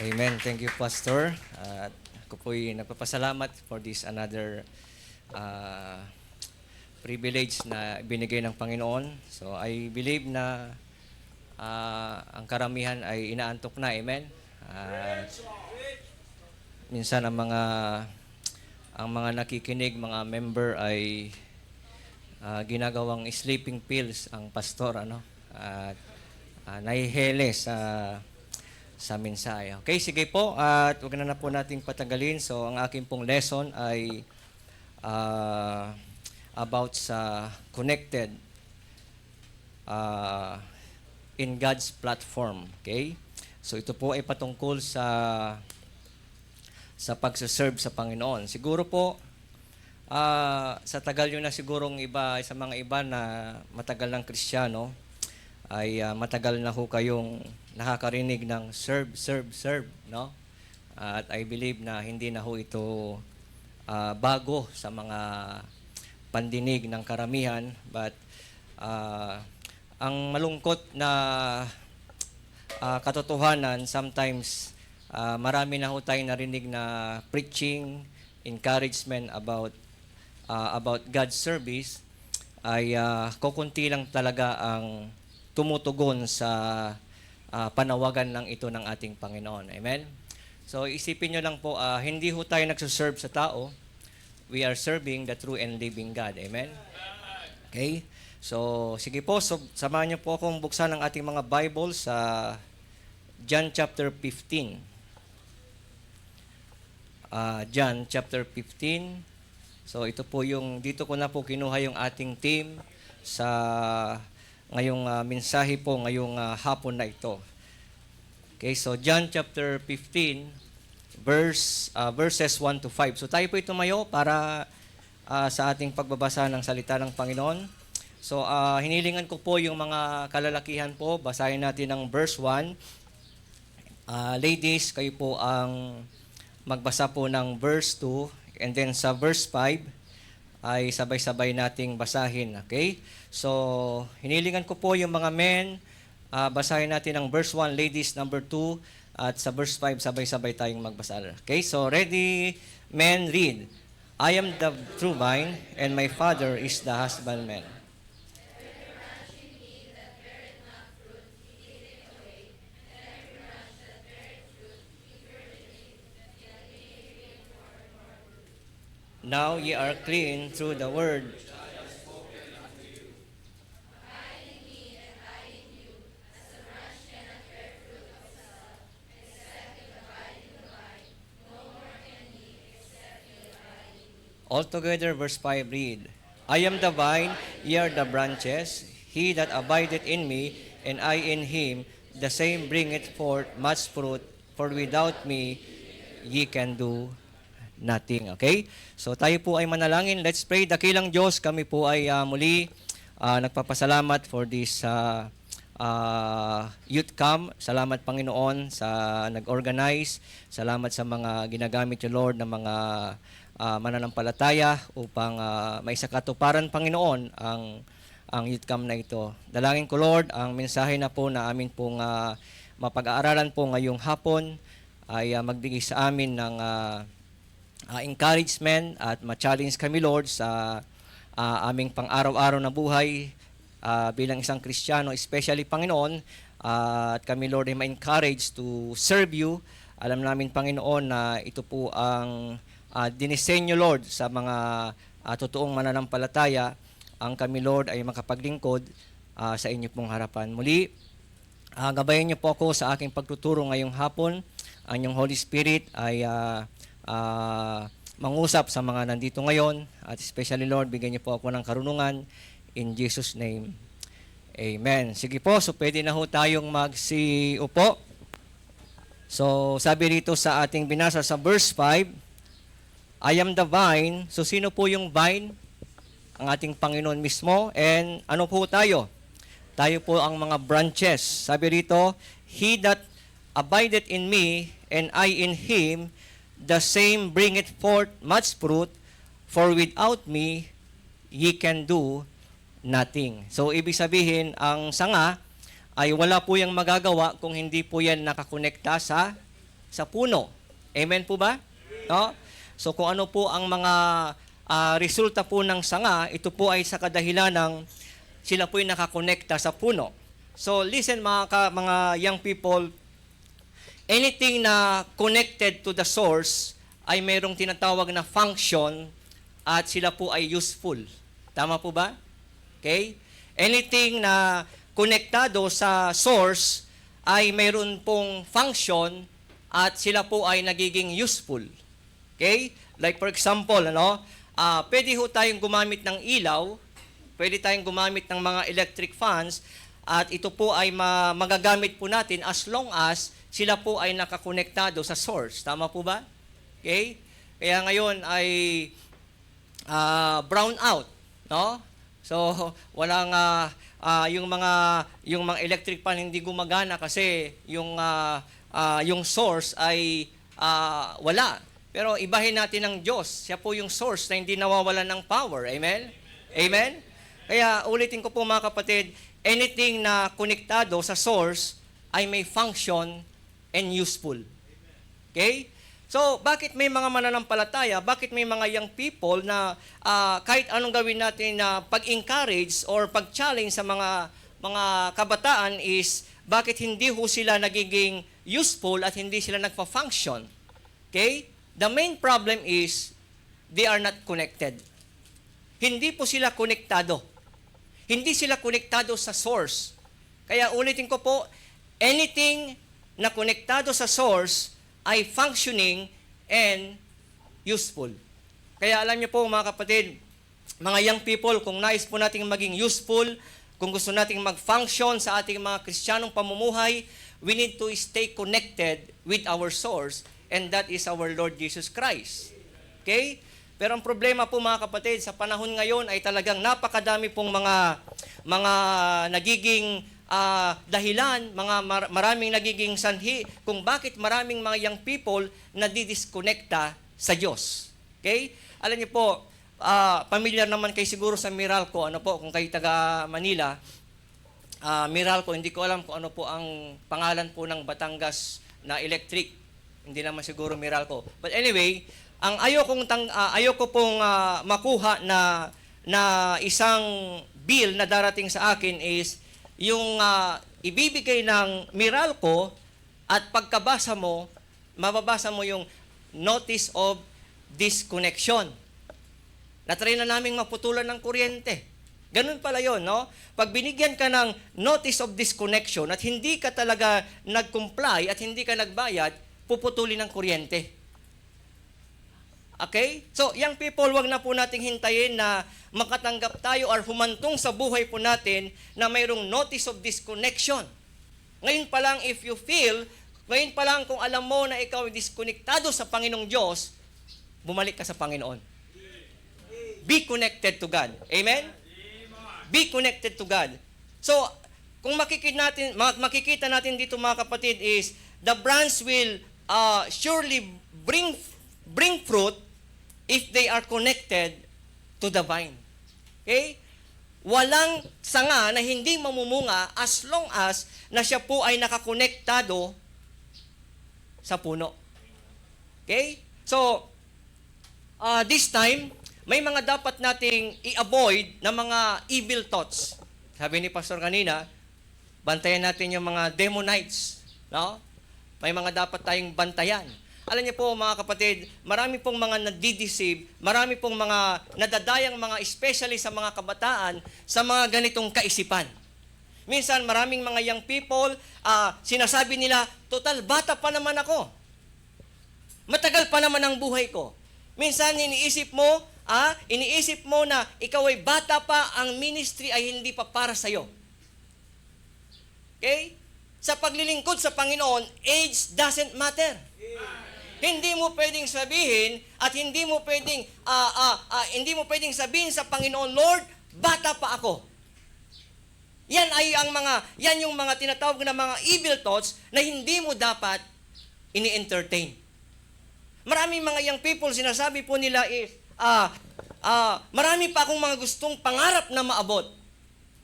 Amen. Thank you, Pastor. At ako po'y nagpapasalamat for this another uh, privilege na binigay ng Panginoon. So, I believe na ang karamihan ay inaantok na. Amen. Minsan ang mga nakikinig, mga member ay ginagawang sleeping pills ang pastor, ano? At nahihele sa mensahe. Okay, sige po. At wag na po nating patagalin. So, ang aking pong lesson ay about sa connected in God's platform. Okay? So, ito po ay patungkol sa pagsaserve sa Panginoon. Siguro po, sa tagal nyo na sigurong iba, sa mga iba na matagal ng Kristiyano, ay matagal na ho kayong nakakarinig ng serve, no? At I believe na hindi na ho ito bago sa mga pandinig ng karamihan. But ang malungkot na katotohanan, sometimes marami na ho tayong narinig na preaching, encouragement about God's service, ay kukunti lang talaga ang tumutugon sa panawagan ng ito ng ating Panginoon. Amen? So, isipin nyo lang po, hindi ho tayo nagsuserve sa tao. We are serving the true and living God. Amen? Okay? So, sige po, samahan nyo po akong buksan ang ating mga Bible sa John chapter 15. John chapter 15. So, ito po dito ko na po kinuha yung ating theme sa ngayong mensahe po, ngayong hapon na ito. Okay, so John chapter 15, verses 1 to 5. So tayo po tumayo para sa ating pagbabasa ng salita ng Panginoon. So hinilingan ko po yung mga kalalakihan po, basahin natin ang verse 1. Ladies, kayo po ang magbasa po ng verse 2, and then sa verse 5, ay sabay-sabay nating basahin. Okay? So, hinilingan ko po yung mga men, basahin natin ang verse 1, ladies number 2, at sa verse 5, sabay-sabay tayong magbasa. Okay? So, ready, men, read. I am the true vine, and my Father is the husbandman. Now ye are clean through the word. Altogether, verse 5, read. I am the vine, ye are the branches. He that abideth in me, and I in him, the same bringeth forth much fruit, for without me ye can do nothing. Okay? So tayo po ay manalangin. Let's pray. Dakilang Diyos, kami po ay muli nagpapasalamat for this youth camp. Salamat Panginoon sa nag-organize. Salamat sa mga ginagamit yung Lord ng mga mananampalataya upang maisakatuparan Panginoon ang youth camp na ito. Dalangin ko Lord, ang mensahe na po na amin pong mapag-aaralan po ngayong hapon ay magbigay sa amin ng encouragement at ma-challenge kami Lord sa aming pang-araw-araw na buhay bilang isang Kristiyano, especially Panginoon, at kami Lord ay ma-encourage to serve you. Alam namin Panginoon na ito po ang dinisenyo Lord sa mga totoong mananampalataya. Ang kami Lord ay makapaglingkod sa inyo pong harapan. Muli, gabayan niyo po ako sa aking pagtuturo ngayong hapon. Ang inyong Holy Spirit ay mangusap sa mga nandito ngayon, at especially Lord, bigyan niyo po ako ng karunungan in Jesus' name. Amen. Sige po, so pwede na ho tayong magsiupo. So sabi rito sa ating binasa sa verse 5, I am the vine. So sino po yung vine? Ang ating Panginoon mismo. And ano po tayo? Tayo po ang mga branches. Sabi rito, He that abideth in me, and I in him, the same bringeth forth much fruit, for without me ye can do nothing. So, ibig sabihin, ang sanga ay wala po yung magagawa kung hindi po yan nakakonekta sa sa puno. Amen po ba? No? So kung ano po ang mga resulta po ng sanga, ito po ay sa kadahilan ng sila po ay nakakonekta sa puno. So listen mga young people, anything na connected to the source ay mayroong tinatawag na function at sila po ay useful. Tama po ba? Okay? Anything na konektado sa source ay mayroon pong function at sila po ay nagiging useful. Okay? Like for example, pwede ho tayong gumamit ng ilaw, pwede tayong gumamit ng mga electric fans, at ito po ay magagamit po natin as long as sila po ay nakakonektado sa source. Tama po ba? Okay? Kaya ngayon ay brown out, no? So walang yung mga electric fan hindi gumagana kasi yung source ay wala. Pero ibahin natin ng Diyos. Siya po yung source na hindi nawawalan ng power. Amen? Amen? Kaya ulitin ko po mga kapatid, anything na konektado sa source ay may function and useful. Okay? So, bakit may mga mananampalataya, bakit may mga young people na kahit anong gawin natin na pag-encourage or pag-challenge sa mga kabataan is bakit hindi ho sila nagiging useful at hindi sila nagpa-function? Okay? The main problem is they are not connected. Hindi po sila konektado. Hindi sila konektado sa source. Kaya ulitin ko po, anything na konektado sa source ay functioning and useful. Kaya alam niyo po mga kapatid, mga young people, kung nais po nating maging useful, kung gusto nating mag-function sa ating mga Kristiyanong pamumuhay, we need to stay connected with our source, and that is our Lord Jesus Christ. Okay? Pero ang problema po mga kapatid, sa panahon ngayon ay talagang napakadami pong mga nagiging dahilan, maraming nagiging sanhi kung bakit maraming mga young people na didisconnecta sa Diyos. Okay? Alam niyo po, familiar naman kayo siguro sa Meralco, kung kayo taga Manila, Meralco, hindi ko alam kung ano po ang pangalan po ng Batangas na electric. Hindi naman siguro Meralco. But anyway, ang ayoko pong makuha na isang bill na darating sa akin is yung ibibigay ng Meralco at pagkabasa mo, mababasa mo yung notice of disconnection. Natry na naming maputulan ng kuryente. Ganun pala yun, no? Pag binigyan ka ng notice of disconnection at hindi ka talaga nag-comply at hindi ka nagbayad, puputulin ng kuryente. Okay? So, young people, wag na po nating hintayin na makatanggap tayo or humantong sa buhay po natin na mayroong notice of disconnection. Ngayon pa lang, if you feel, ngayon pa lang kung alam mo na ikaw ay diskonektado sa Panginoong Diyos, bumalik ka sa Panginoon. Be connected to God. Amen? Be connected to God. So, kung makikita natin dito mga kapatid is, the branch will surely bring fruit if they are connected to the vine. Okay? Walang sanga na hindi mamumunga as long as na siya po ay nakakonektado sa puno. Okay? So, this time, may mga dapat nating i-avoid na mga evil thoughts. Sabi ni Pastor kanina, bantayan natin yung mga demonites. No? May mga dapat tayong bantayan. Alam niyo po mga kapatid, marami pong mga nadideceive, marami pong mga nadadayang mga especially sa mga kabataan sa mga ganitong kaisipan. Minsan maraming mga young people, sinasabi nila, total bata pa naman ako. Matagal pa naman ang buhay ko. Minsan iniisip mo na ikaw ay bata pa, ang ministry ay hindi pa para sa'yo. Okay? Sa paglilingkod sa Panginoon, age doesn't matter. Hindi mo pwedeng sabihin at hindi mo pwedeng sabihin sa Panginoon, Lord, bata pa ako. Yan yung mga tinatawag na mga evil thoughts na hindi mo dapat ini-entertain. Maraming mga young people, sinasabi po nila is, marami pa akong mga gustong pangarap na maabot.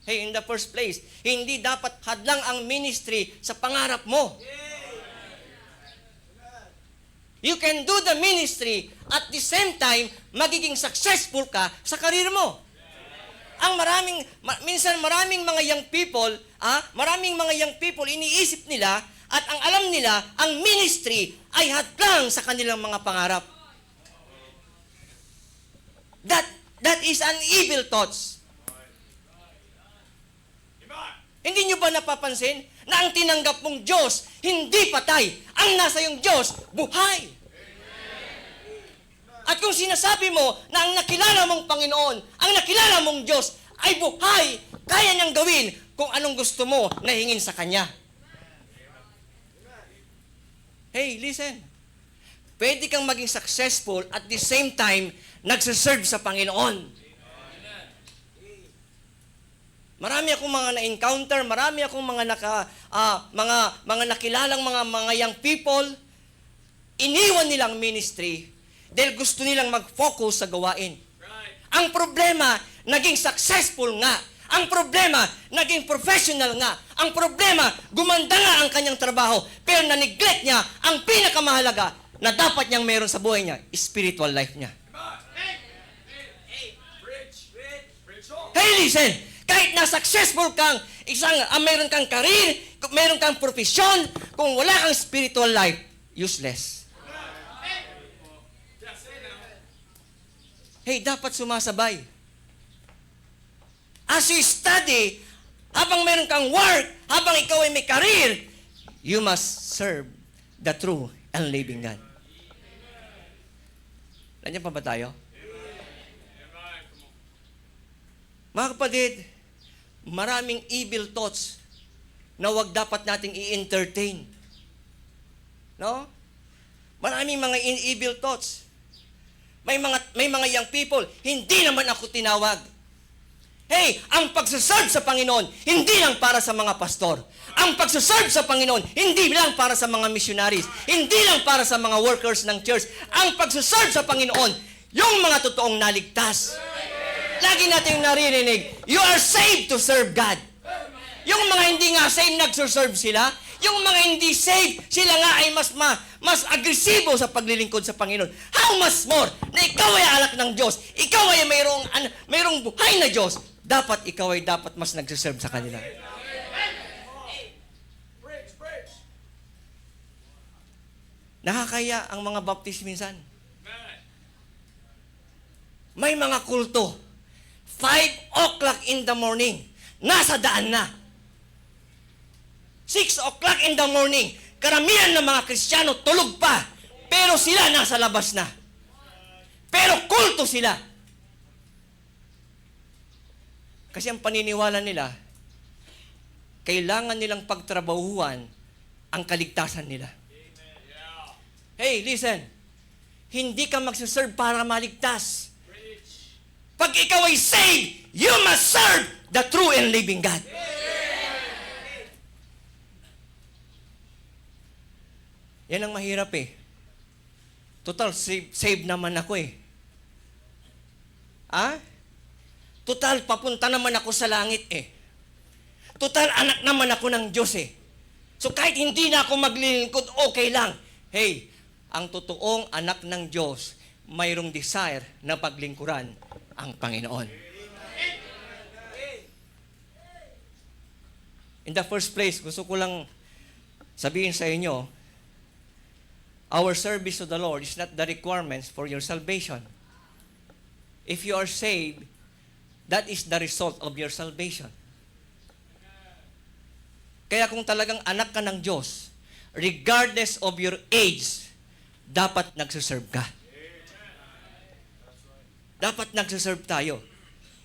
Hey, in the first place, hindi dapat hadlang ang ministry sa pangarap mo. You can do the ministry at the same time, magiging successful ka sa karir mo. Minsan maraming mga young people, iniisip nila at ang alam nila, ang ministry ay hadlang sa kanilang mga pangarap. That is an evil thoughts. Hindi nyo ba napapansin na ang tinanggap mong Diyos, hindi patay. Ang nasa yung Diyos, buhay. At kung sinasabi mo na ang nakilala mong Panginoon, ang nakilala mong Diyos ay buhay, kaya niyang gawin kung anong gusto mo na hingin sa Kanya. Hey, listen. Pwede kang maging successful at the same time, nagsaserve sa Panginoon. Marami akong mga na-encounter, marami akong mga nakilalang mga young people, iniwan nilang ministry dahil gusto nilang mag-focus sa gawain. Right. Ang problema, naging successful nga. Ang problema, naging professional nga. Ang problema, gumanda nga ang kanyang trabaho, pero na-neglect niya ang pinakamahalaga na dapat niyang meron sa buhay niya, spiritual life niya. Hey, listen! Kahit na successful kang meron kang career, meron kang profesyon, kung wala kang spiritual life, useless. Hey, dapat sumasabay. As you study, habang meron kang work, habang ikaw ay may career, you must serve the true and living God. Nandiyan pa ba tayo? Mga kapatid, maraming evil thoughts na wag dapat nating i-entertain. No? Maraming mga evil thoughts. May mga young people, hindi naman ako tinawag. Hey, ang pagsaserve sa Panginoon, hindi lang para sa mga pastor. Ang pagsaserve sa Panginoon, hindi lang para sa mga missionaries. Hindi lang para sa mga workers ng church. Ang pagsaserve sa Panginoon, yung mga totoong naligtas. Lagi natin naririnig, you are saved to serve God. Yung mga hindi nga saved, nagserve sila. Yung mga hindi saved, sila nga ay mas agresibo sa paglilingkod sa Panginoon. How much more na ikaw ay anak ng Diyos, ikaw ay mayroong buhay na Diyos, dapat ikaw ay dapat mas nagserve sa kanila. Nakakaya ang mga baptist minsan. May mga kulto, 5 o'clock in the morning, nasa daan na. 6 o'clock in the morning, karamihan ng mga Kristiyano tulog pa, pero sila nasa labas na. Pero kulto sila. Kasi ang paniniwala nila, kailangan nilang pagtrabahuan ang kaligtasan nila. Hey, listen. Hindi ka magsaserve para maligtas. Pag ikaw ay saved, you must serve the true and living God. Yan ang mahirap eh. Total, save naman ako eh. Total, papunta naman ako sa langit eh. Total, anak naman ako ng Diyos eh. So kahit hindi na ako maglilingkod, okay lang. Hey, ang totoong anak ng Diyos, mayroong desire na paglingkuran ang Panginoon. In the first place, gusto ko lang sabihin sa inyo, our service to the Lord is not the requirements for your salvation. If you are saved, that is the result of your salvation. Kaya kung talagang anak ka ng Diyos, regardless of your age, dapat nagsiserve ka. Dapat nagsiserve tayo.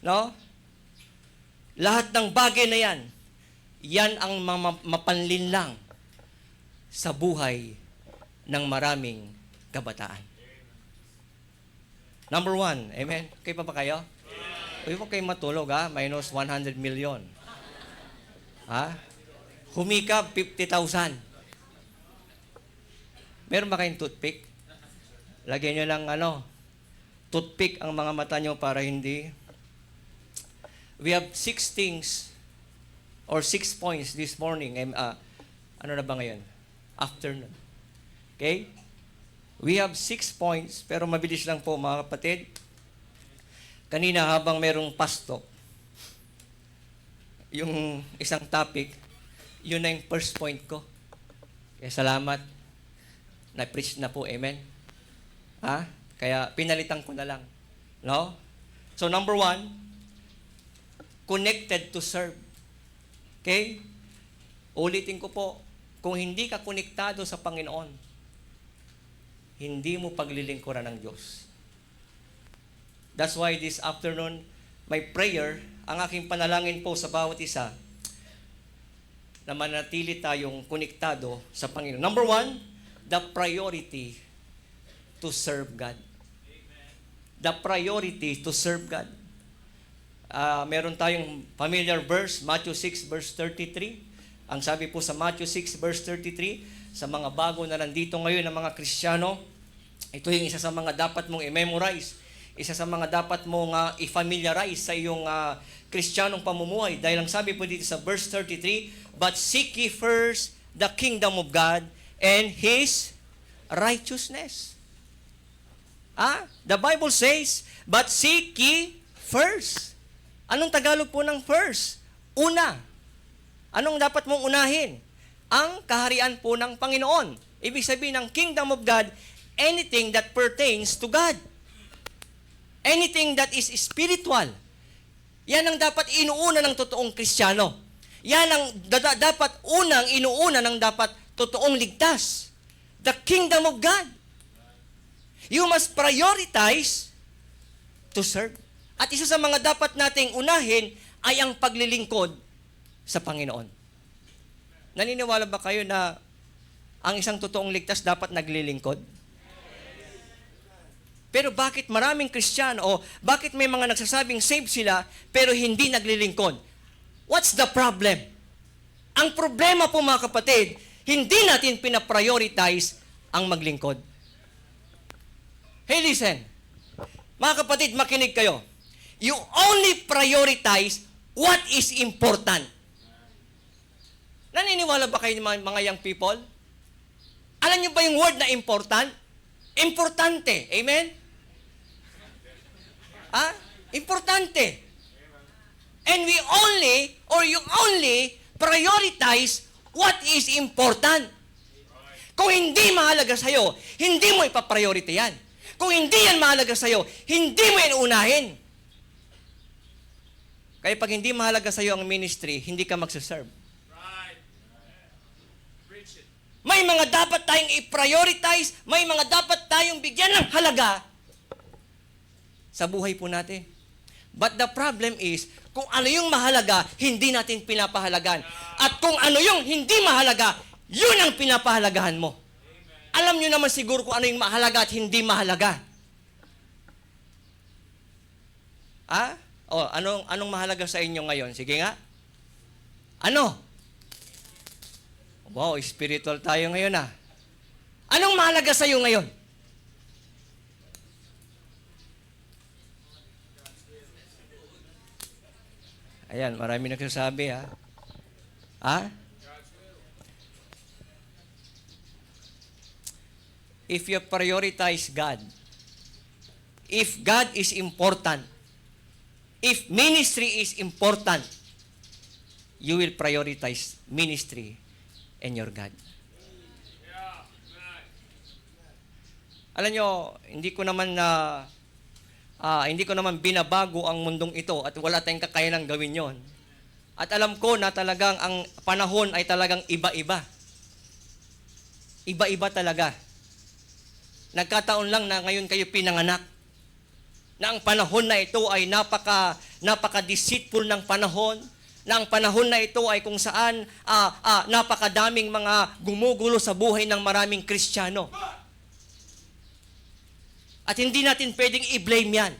No? Lahat ng bagay na yan ang mapanlinlang sa buhay ng maraming kabataan. Number 1, amen? Kayo pa ba kayo? Huwag po kayo matulog, minus 100 million. Humikab, 50,000. Meron ba kayong toothpick? Lagyan nyo lang, toothpick ang mga mata nyo para hindi. We have 6 things or 6 points this morning. Ano na ba ngayon? Afternoon. Okay? We have 6 points, pero mabilis lang po mga kapatid. Kanina habang merong pasto, yung isang topic, yun na yung first point ko. Kaya salamat. Na-preach na po, amen? Ha? Kaya pinalitan ko na lang. No? So number 1, connected to serve. Okay? Ulitin ko po, kung hindi ka konektado sa Panginoon, hindi mo paglilingkuran ng Diyos. That's why this afternoon, my prayer, ang aking panalangin po sa bawat isa, na manatili tayong konektado sa Panginoon. Number 1, the priority to serve God. The priority to serve God. Meron tayong familiar verse, Matthew 6 verse 33. Ang sabi po sa Matthew 6 verse 33, sa mga bago na nandito ngayon ng mga Kristiyano, ito yung isa sa mga dapat mong i-memorize. Isa sa mga dapat mong i-familiarize sa iyong Kristiyanong pamumuhay. Dahil ang sabi po dito sa verse 33, but seek ye first the kingdom of God and His righteousness. The Bible says, but seek ye first. Anong Tagalog po ng first? Una. Anong dapat mong unahin? Ang kaharian po ng Panginoon. Ibig sabihin ng kingdom of God, anything that pertains to God. Anything that is spiritual. Yan ang dapat inuuna ng totoong Kristiyano. Yan ang dapat unang inuuna ng dapat totoong ligtas. The kingdom of God. You must prioritize to serve. At isa sa mga dapat nating unahin ay ang paglilingkod sa Panginoon. Naniniwala ba kayo na ang isang totoong ligtas dapat naglilingkod? Pero bakit maraming Kristiyano o bakit may mga nagsasabing save sila pero hindi naglilingkod? What's the problem? Ang problema po mga kapatid, hindi natin pinaprioritize ang maglingkod. Hey, listen. Mga kapatid, makinig kayo. You only prioritize what is important. Naniniwala ba kayo mga young people? Alam niyo ba yung word na important? Importante. Amen? Importante. And you only prioritize what is important. Kung hindi mahalaga sa'yo, hindi mo ipapriority yan. Kung hindi yan mahalaga sa'yo, hindi mo yan unahin. Kaya pag hindi mahalaga sa'yo ang ministry, hindi ka magsaserve. May mga dapat tayong i-prioritize, may mga dapat tayong bigyan ng halaga sa buhay po natin. But the problem is, kung ano yung mahalaga, hindi natin pinapahalagan. At kung ano yung hindi mahalaga, yun ang pinapahalagahan mo. Alam nyo naman siguro kung ano yung mahalaga at hindi mahalaga. Anong mahalaga sa inyo ngayon? Sige nga. Ano? Wow, spiritual tayo ngayon Anong mahalaga sa iyo ngayon? Ayan, marami nagsasabi If you prioritize God, if God is important, if ministry is important, you will prioritize ministry and your God. Alam nyo, hindi ko naman binabago ang mundong ito at wala tayong kakayanang gawin yon. At alam ko na talagang ang panahon ay talagang iba-iba. Iba-iba talaga. Nagkataon lang na ngayon kayo pinanganak. Na ang panahon na ito ay napaka-deceitful ng panahon. Na ang panahon na ito ay kung saan napakadaming mga gumugulo sa buhay ng maraming Kristiyano. At hindi natin pwedeng i-blame yan.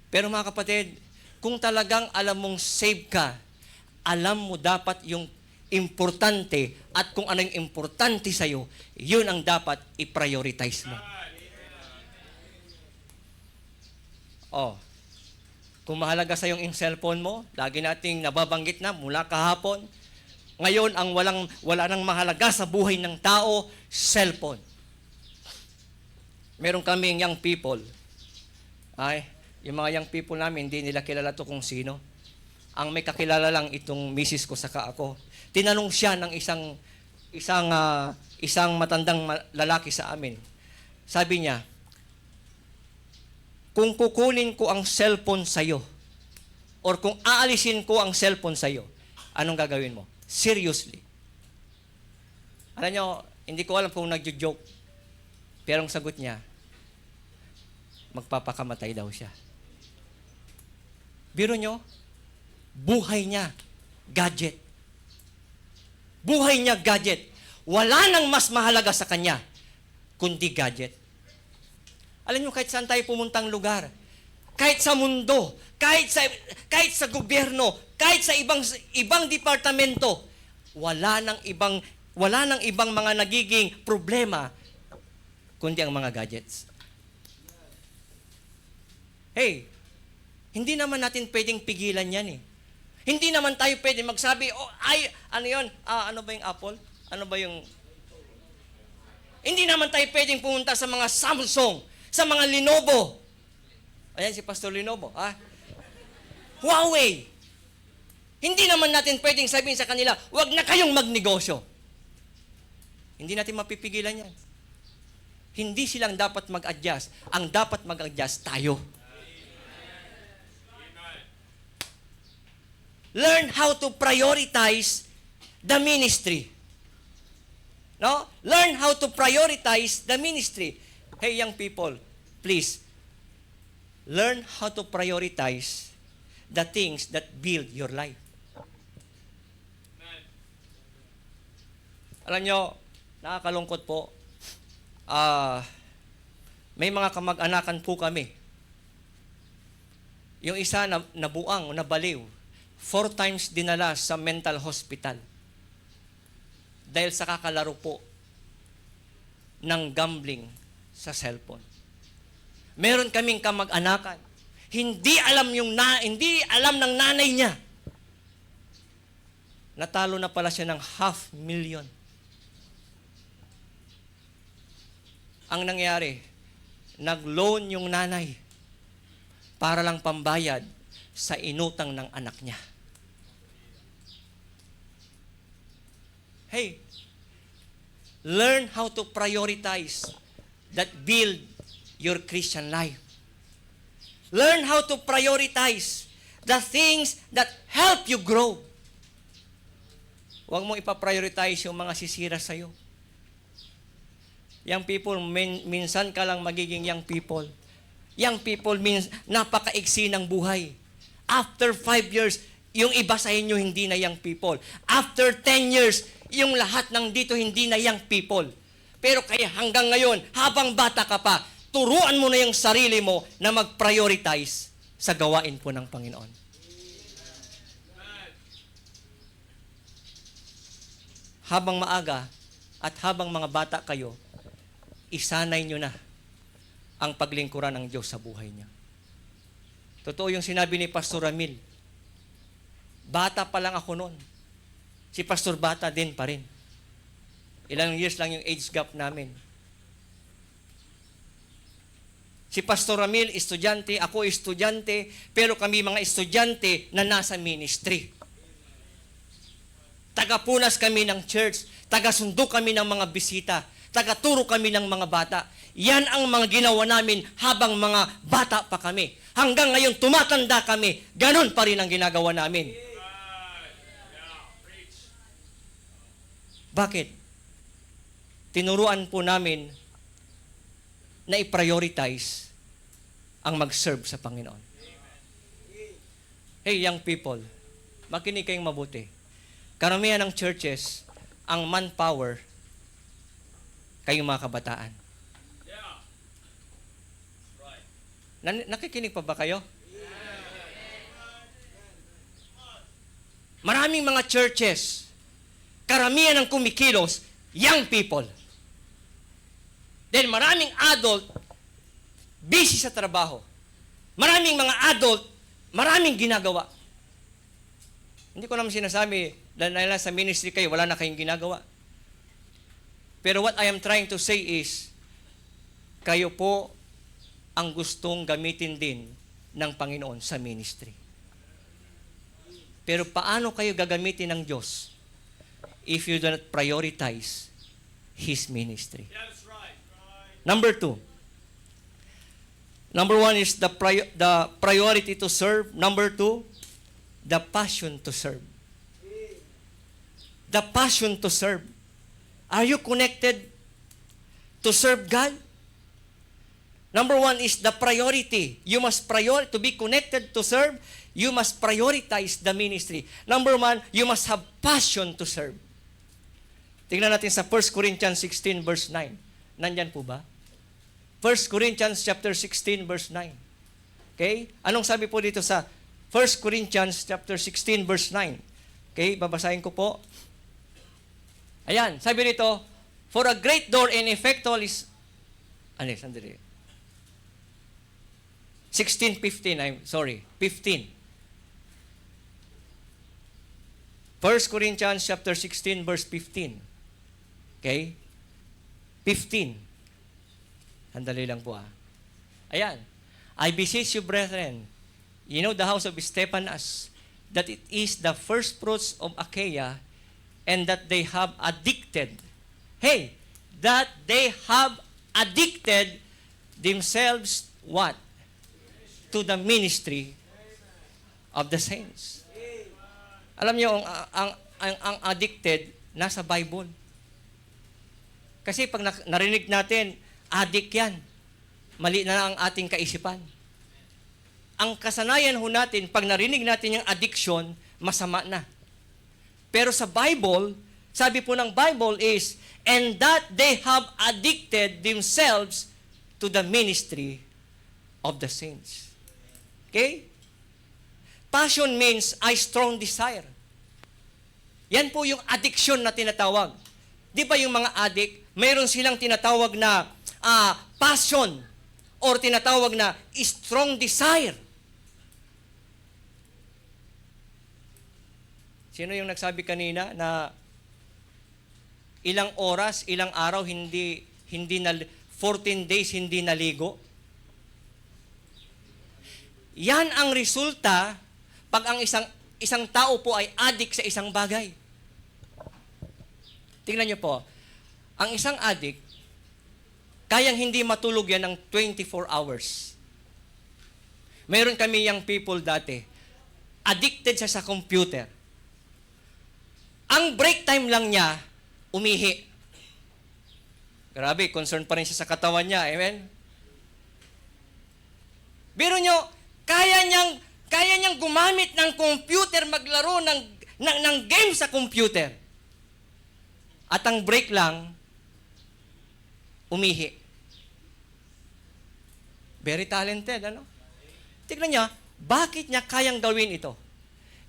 Pero mga kapatid, kung talagang alam mong save ka, alam mo dapat yung importante at kung ano yung importante sa'yo, yun ang dapat i-prioritize mo. Kung mahalaga sa yung cellphone mo, lagi nating nababanggit na mula kahapon, ngayon ang wala nang mahalaga sa buhay ng tao, cellphone. Meron kaming young people. Ay, yung mga young people namin, hindi nila kilala to kung sino. Ang may kakilala lang itong misis ko saka ako. Tinanong siya ng isang matandang lalaki sa amin. Sabi niya, kung kukunin ko ang cellphone sa'yo, or kung aalisin ko ang cellphone sa'yo, anong gagawin mo? Seriously. Alam nyo, hindi ko alam kung nagjo-joke. Pero ang sagot niya, magpapakamatay daw siya. Biro nyo, buhay niya, gadget. Buhay niya, gadget. Wala nang mas mahalaga sa kanya, kundi gadget. Alam nyo, kahit saan tayo pumuntang lugar, kahit sa mundo, kahit sa gobyerno, kahit sa ibang departamento, wala nang ibang mga nagiging problema kundi ang mga gadgets. Hey, hindi naman natin pwedeng pigilan yan eh. Hindi naman tayo pwedeng magsabi, ano yun? Ano ba yung Apple? Ano ba yung... Hindi naman tayo pwedeng pumunta sa mga Samsung, sa mga Lenovo. Ayan si Pastor Lenovo. Huawei. Hindi naman natin pwedeng sabihin sa kanila, wag na kayong magnegosyo. Hindi natin mapipigilan yan. Hindi silang dapat mag-adjust. Ang dapat mag-adjust tayo. Learn how to prioritize the ministry. No? Learn how to prioritize the ministry. Hey, young people, please, learn how to prioritize the things that build your life. Alam nyo, nakakalungkot po. May mga kamag-anakan po kami. Yung isa nabuang, nabaliw. 4 times dinala sa mental hospital. Dahil sa kakalaro po ng gambling sa cellphone. Meron kaming kamag-anakan. Hindi alam ng nanay niya. Natalo na pala siya ng 500,000. Ang nangyari, nag-loan yung nanay para lang pambayad sa inutang ng anak niya. Hey, learn how to prioritize that build your Christian life. Learn how to prioritize the things that help you grow. Huwag mong ipaprioritize yung mga sisira sa'yo. Young people, minsan ka lang magiging young people. Young people means napakaiksi ng buhay. After 5 years, yung iba sa inyo hindi na young people. After 10 years, yung lahat ng dito hindi na young people. Pero kaya hanggang ngayon, habang bata ka pa, turuan mo na yung sarili mo na mag-prioritize sa gawain po ng Panginoon. Habang maaga at habang mga bata kayo, isanay nyo na ang paglingkuran ng Diyos sa buhay niya. Totoo yung sinabi ni Pastor Ramil. Bata pa lang ako noon. Si Pastor bata din pa rin. Ilang years lang yung age gap namin. Si Pastor Ramil, estudyante, ako estudyante, pero kami mga estudyante na nasa ministry. Tagapunas kami ng church, tagasundo kami ng mga bisita, tagaturo kami ng mga bata. Yan ang mga ginawa namin habang mga bata pa kami. Hanggang ngayon, tumatanda kami, ganun pa rin ang ginagawa namin. Bakit? Tinuruan po namin na i-prioritize ang mag-serve sa Panginoon. Hey, young people, makinig kayong mabuti. Karamihan ng churches, ang manpower, kayong mga kabataan. Nakikinig pa ba kayo? Maraming mga churches, karamihan ng kumikilos, young people. Then maraming adult, busy sa trabaho. Maraming mga adult, maraming ginagawa. Hindi ko naman sinasabi, dahil sa ministry kayo, wala na kayong ginagawa. Pero what I am trying to say is, kayo po ang gustong gamitin din ng Panginoon sa ministry. Pero paano kayo gagamitin ng Diyos if you do not prioritize His ministry? Number 2. Number 1 is the priority to serve. Number 2, the passion to serve. The passion to serve. Are you connected to serve God? Number 1 is the priority. You must to be connected to serve, you must prioritize the ministry. Number 1, you must have passion to serve. Tingnan natin sa 1 Corinthians 16 verse 9. Nandyan po ba? 1 Corinthians chapter 16 verse 9. Okay? Anong sabi po dito sa 1 Corinthians chapter 16 verse 9? Okay, babasahin ko po. Ayan, sabi dito, for a great door and effectual is, sandali. 15. 1 Corinthians chapter 16 verse 15. Okay? 15. Sandali lang po Ayan. I beseech you, brethren, you know the house of Stephanas, that it is the first fruits of Achaia, and that they have addicted themselves, what? To the ministry of the saints. Alam niyo, ang addicted, nasa Bible. Kasi pag narinig natin, addict yan. Mali na ang ating kaisipan. Ang kasanayan ho natin, pag narinig natin yung addiction, masama na. Pero sa Bible, sabi po ng Bible is, and that they have addicted themselves to the ministry of the saints. Okay? Passion means a strong desire. Yan po yung addiction na tinatawag. Di ba yung mga addict, mayroon silang tinatawag na passion or tinatawag na strong desire. Sino yung nagsabi kanina na ilang oras, ilang araw hindi 14 days hindi naligo? Yan ang resulta pag ang isang tao po ay addict sa isang bagay. Tingnan niyo po, ang isang addict, kayang hindi matulog yan ng 24 hours. Meron kami yung people dati, addicted siya sa computer. Ang break time lang niya, umihi. Grabe, concern pa rin siya sa katawan niya. Amen? Biro nyo, kaya niyang gumamit ng computer, maglaro ng game sa computer. At ang break lang, umihi. Very talented, ano? Tignan niya, bakit niya kayang gawin ito?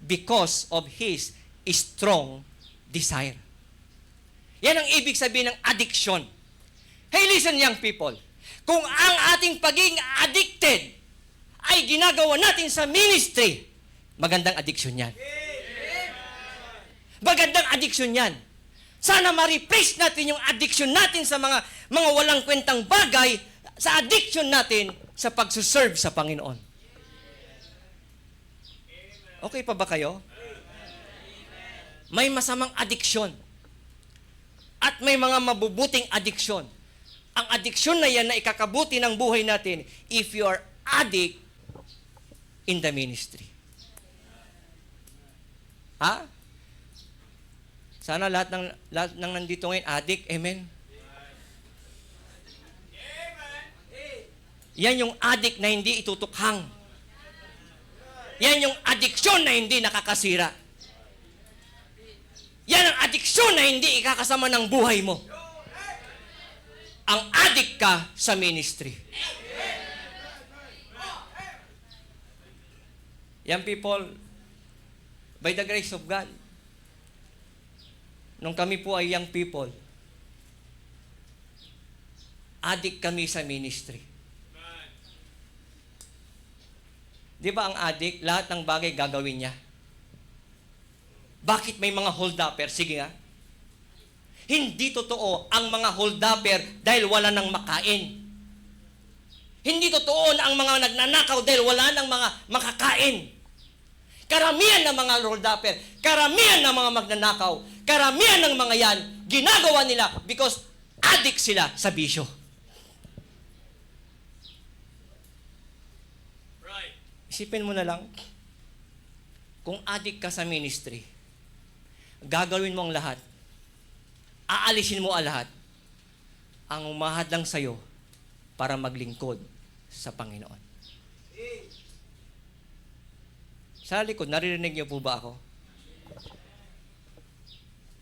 Because of his strong desire. Yan ang ibig sabihin ng addiction. Hey, listen, young people. Kung ang ating pagiging addicted ay ginagawa natin sa ministry, magandang addiction yan. Magandang addiction yan. Sana ma-replace natin yung addiction natin sa mga walang kwentang bagay, sa addiction natin sa pagsuserve sa Panginoon. Okay pa ba kayo? May masamang addiction. At may mga mabubuting addiction. Ang addiction na yan na ikakabuti ng buhay natin if you are addict in the ministry. Ha? Sana lahat ng nandito ngayon addict. Amen? Yan yung addict na hindi itutukhang. Yan yung addiction na hindi nakakasira. Yan ang adiksyon na hindi ikakasama ng buhay mo. Ang addict ka sa ministry. Young people, by the grace of God, nung kami po ay young people, addict kami sa ministry. Di ba ang addict, lahat ng bagay gagawin niya? Bakit may mga hold-upper? Sige nga. Hindi totoo ang mga hold-upper dahil wala nang makain. Hindi totoo na ang mga nagnanakaw dahil wala ng mga makakain. Karamihan ng mga roll-dapper, karamihan ng mga magnanakaw, karamihan ng mga yan, ginagawa nila because addict sila sa bisyo. Right. Isipin mo na lang, kung addict ka sa ministry, gagawin mo ang lahat, aalisin mo ang lahat, ang umahad lang sa'yo para maglingkod sa Panginoon. Sa likod, naririnig niyo po ba ako?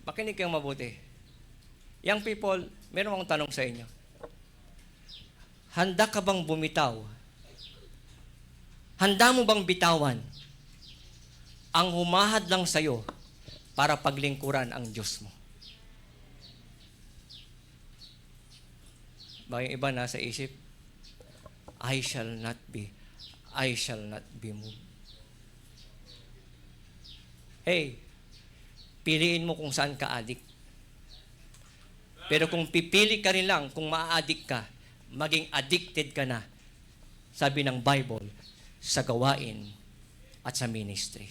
Makinig kayong mabuti. Young people, meron akong tanong sa inyo. Handa ka bang bumitaw? Handa mo bang bitawan ang humahad lang sa'yo para paglingkuran ang Diyos mo? Ba yung iba nasa isip, I shall not be moved. Hey, piliin mo kung saan ka adik. Pero kung pipili ka rin lang, kung maa-addict ka, maging addicted ka na, sabi ng Bible, sa gawain at sa ministry.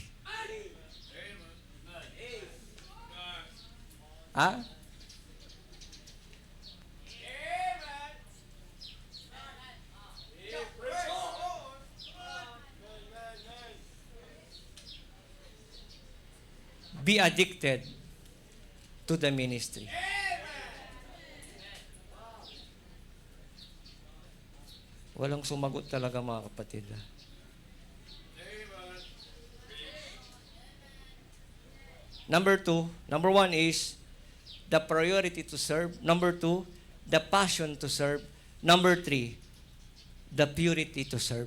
Ha? Be addicted to the ministry. Walang sumagot talaga mga kapatid. Number one is the priority to serve. Number two, the passion to serve. Number three, the purity to serve.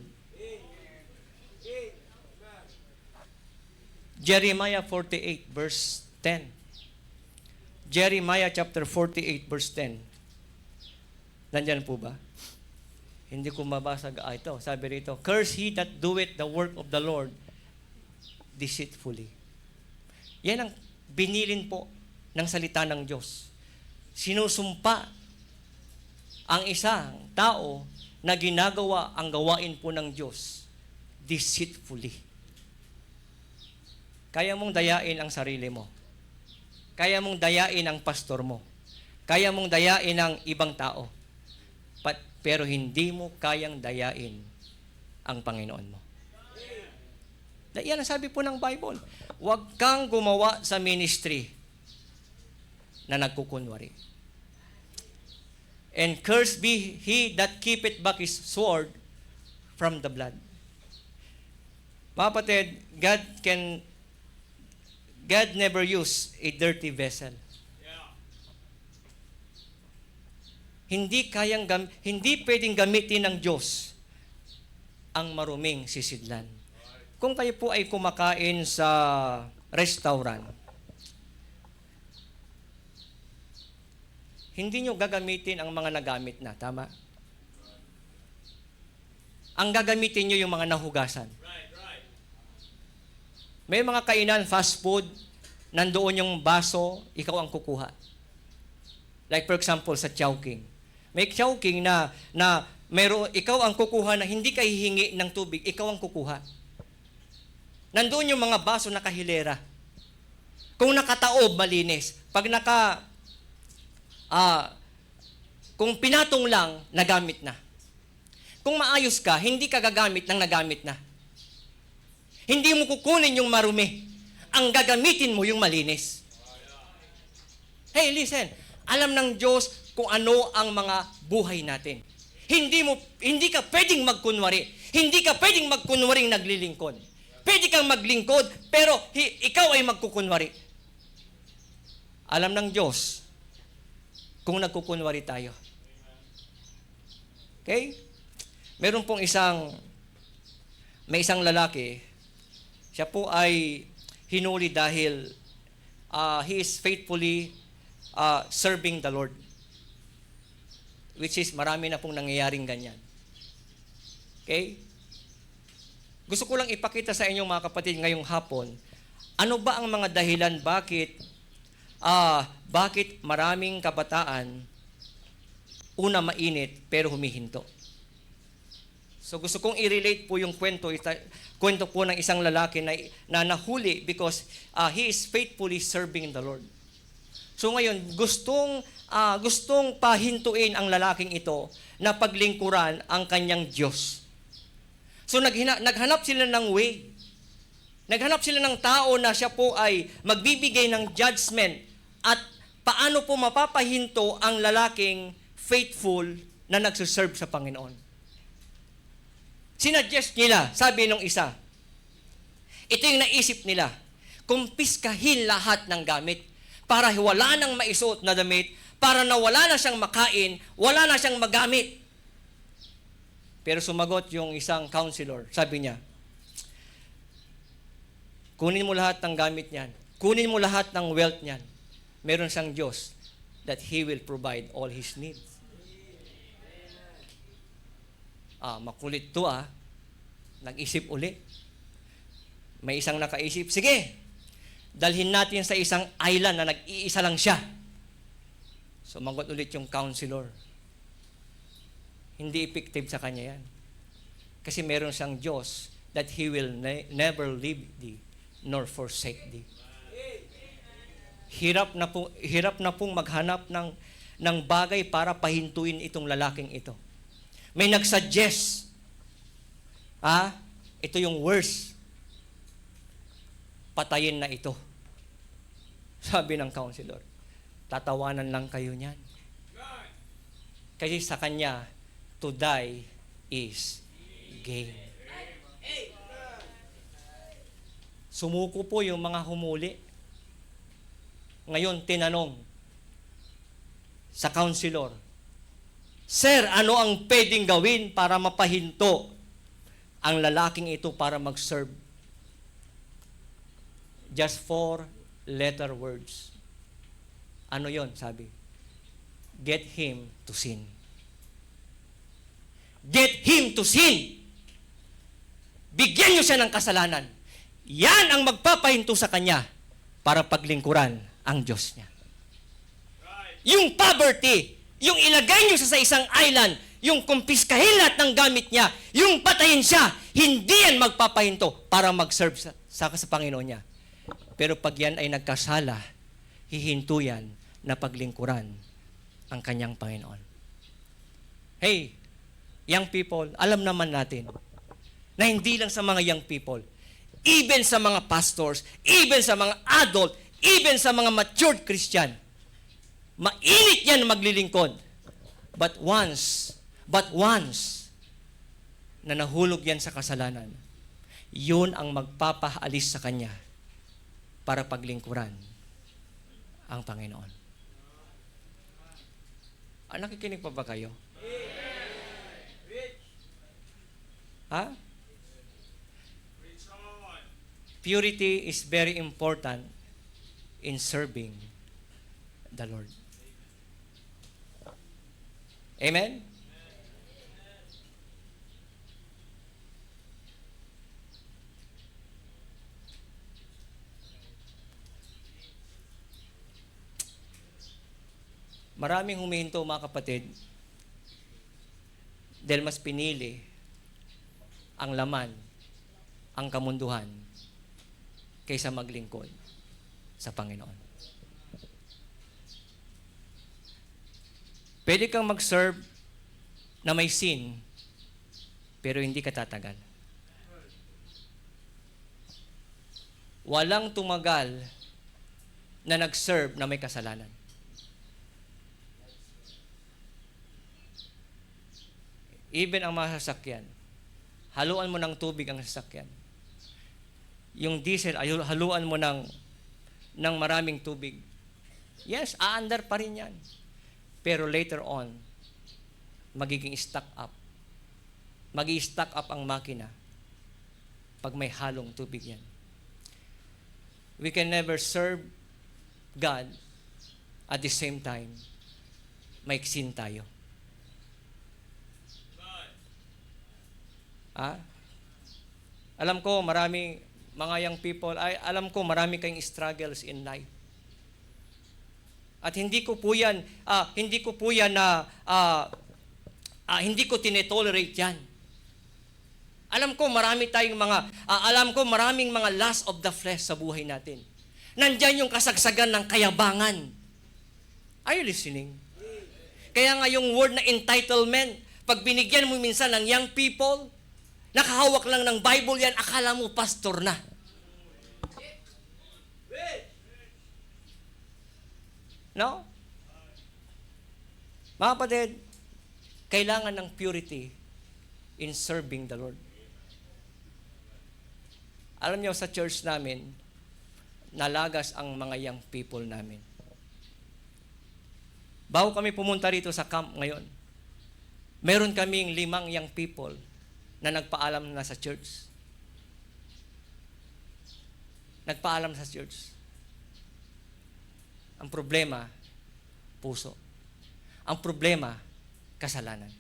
Jeremiah 48 verse 10. Jeremiah chapter 48 verse 10. Nandyan po ba? Hindi ko mabasa. Ito, sabi rito, curse he that doeth the work of the Lord deceitfully. Yan ang binilin po ng salita ng Diyos. Sinusumpa ang isang tao na ginagawa ang gawain po ng Diyos deceitfully. Kaya mong dayain ang sarili mo. Kaya mong dayain ang pastor mo. Kaya mong dayain ang ibang tao. Pero hindi mo kayang dayain ang Panginoon mo. Yan ang sabi po ng Bible. Huwag kang gumawa sa ministry na nagkukunwari. And cursed be he that keepeth back his sword from the blood. Mga kapatid, God never used a dirty vessel. Hindi pwedeng gamitin ng Diyos ang maruming sisidlan. Kung kayo po ay kumakain sa restaurant, hindi nyo gagamitin ang mga nagamit na, tama? Ang gagamitin nyo yung mga nahugasan. May mga kainan, fast food, nandoon yung baso, ikaw ang kukuha. Like for example, sa Chowking. May Chowking na ikaw ang kukuha na hindi ka hihingi ng tubig, ikaw ang kukuha. Nandoon yung mga baso nakahilera. Kung nakataob, malinis. Pag kung pinatong lang, nagamit na. Kung maayos ka, hindi ka gagamit ng nagamit na. Hindi mo kukunin yung marumi. Ang gagamitin mo yung malinis. Hey, listen. Alam ng Diyos kung ano ang mga buhay natin. Hindi ka pwedeng magkunwari. Hindi ka pwedeng magkunwaring naglilingkod. Pwede kang maglingkod, pero ikaw ay magkukunwari. Alam ng Diyos kung nagkukunwari tayo. Okay? Meron pong may isang lalaki, siya po ay hinuli dahil he is faithfully serving the Lord. Which is, marami na pong nangyayaring ganyan. Okay? Gusto ko lang ipakita sa inyo mga kapatid ngayong hapon, ano ba ang mga dahilan bakit maraming kabataan, una mainit pero humihinto? So gusto kong i-relate po yung kwento po ng isang lalaki na nahuli because he is faithfully serving the Lord. So ngayon, gustong pahintuin ang lalaking ito na paglingkuran ang kanyang Diyos. So naghanap sila ng way. Naghanap sila ng tao na siya po ay magbibigay ng judgment at paano po mapapahinto ang lalaking faithful na nagsuserve sa Panginoon. Sinuggest nila, sabi nung isa, ito yung naisip nila, kumpiskahin lahat ng gamit para wala nang maisuot na damit, para na wala na siyang makain, wala na siyang magamit. Pero sumagot yung isang counselor, sabi niya, kunin mo lahat ng gamit niyan, kunin mo lahat ng wealth niyan, meron siyang Diyos that He will provide all His needs. Makulit to Nag-isip uli. May isang nakaisip, sige, dalhin natin sa isang island na nag-iisa lang siya. Sumagot ulit yung counselor. Hindi effective sa kanya yan. Kasi meron siyang Diyos that He will never leave thee nor forsake thee. Hirap na pong maghanap ng bagay para pahintuin itong lalaking ito. May nagsuggest, ito yung worst. Patayin na ito. Sabi ng counselor, tatawanan lang kayo niyan. Kasi sa kanya, to die is gain. Sumuko po yung mga humuli. Ngayon, tinanong sa counselor, Sir, ano ang pwedeng gawin para mapahinto ang lalaking ito para mag-serve? Just 4-letter words. Ano yon? Sabi, get him to sin. Get him to sin. Bigyan niyo siya ng kasalanan. Yan ang magpapahinto sa kanya para paglingkuran ang Diyos niya. Yung poverty, yung ilagay niyo sa isang island, yung kumpiskahin lahat ng gamit niya, yung patayin siya, hindi yan magpapahinto para mag-serve sa Panginoon niya. Pero pag yan ay nagkasala, hihinto yan na paglingkuran ang kanyang Panginoon. Hey, young people, alam naman natin na hindi lang sa mga young people, even sa mga pastors, even sa mga adult, even sa mga matured Christian, mainit yan maglilingkod. But once na nahulog yan sa kasalanan, yun ang magpapaalis sa kanya para paglingkuran ang Panginoon. Nakikinig pa ba kayo? Purity is very important in serving the Lord. Amen? Maraming humihinto, mga kapatid, dahil mas pinili ang laman, ang kamunduhan, kaysa maglingkod sa Panginoon. Pwede kang mag-serve na may sin, pero hindi ka tatagal. Walang tumagal na nag-serve na may kasalanan. Even ang mga sasakyan, haluan mo ng tubig ang sasakyan. Yung diesel, haluan mo ng maraming tubig. Yes, aandar pa rin yan. Pero later on, magiging stuck up. Magi-stuck up ang makina pag may halong tubig yan. We can never serve God at the same time maiksin tayo. Alam ko marami mga young people, alam ko marami kayong struggles in life. At hindi ko po yan hindi ko tinetolerate yan. Alam ko maraming mga lust of the flesh sa buhay natin. Nandyan yung kasagsagan ng kayabangan. Are you listening? Kaya nga yung word na entitlement, pag binigyan mo minsan ng young people, nakahawak lang ng Bible yan, akala mo pastor na. No? Mga kapatid, kailangan ng purity in serving the Lord. Alam niyo, sa church namin, nalagas ang mga young people namin. Bago kami pumunta rito sa camp ngayon, meron kaming 5 young people na nagpaalam na sa church. Nagpaalam sa church. Ang problema, puso. Ang problema, kasalanan.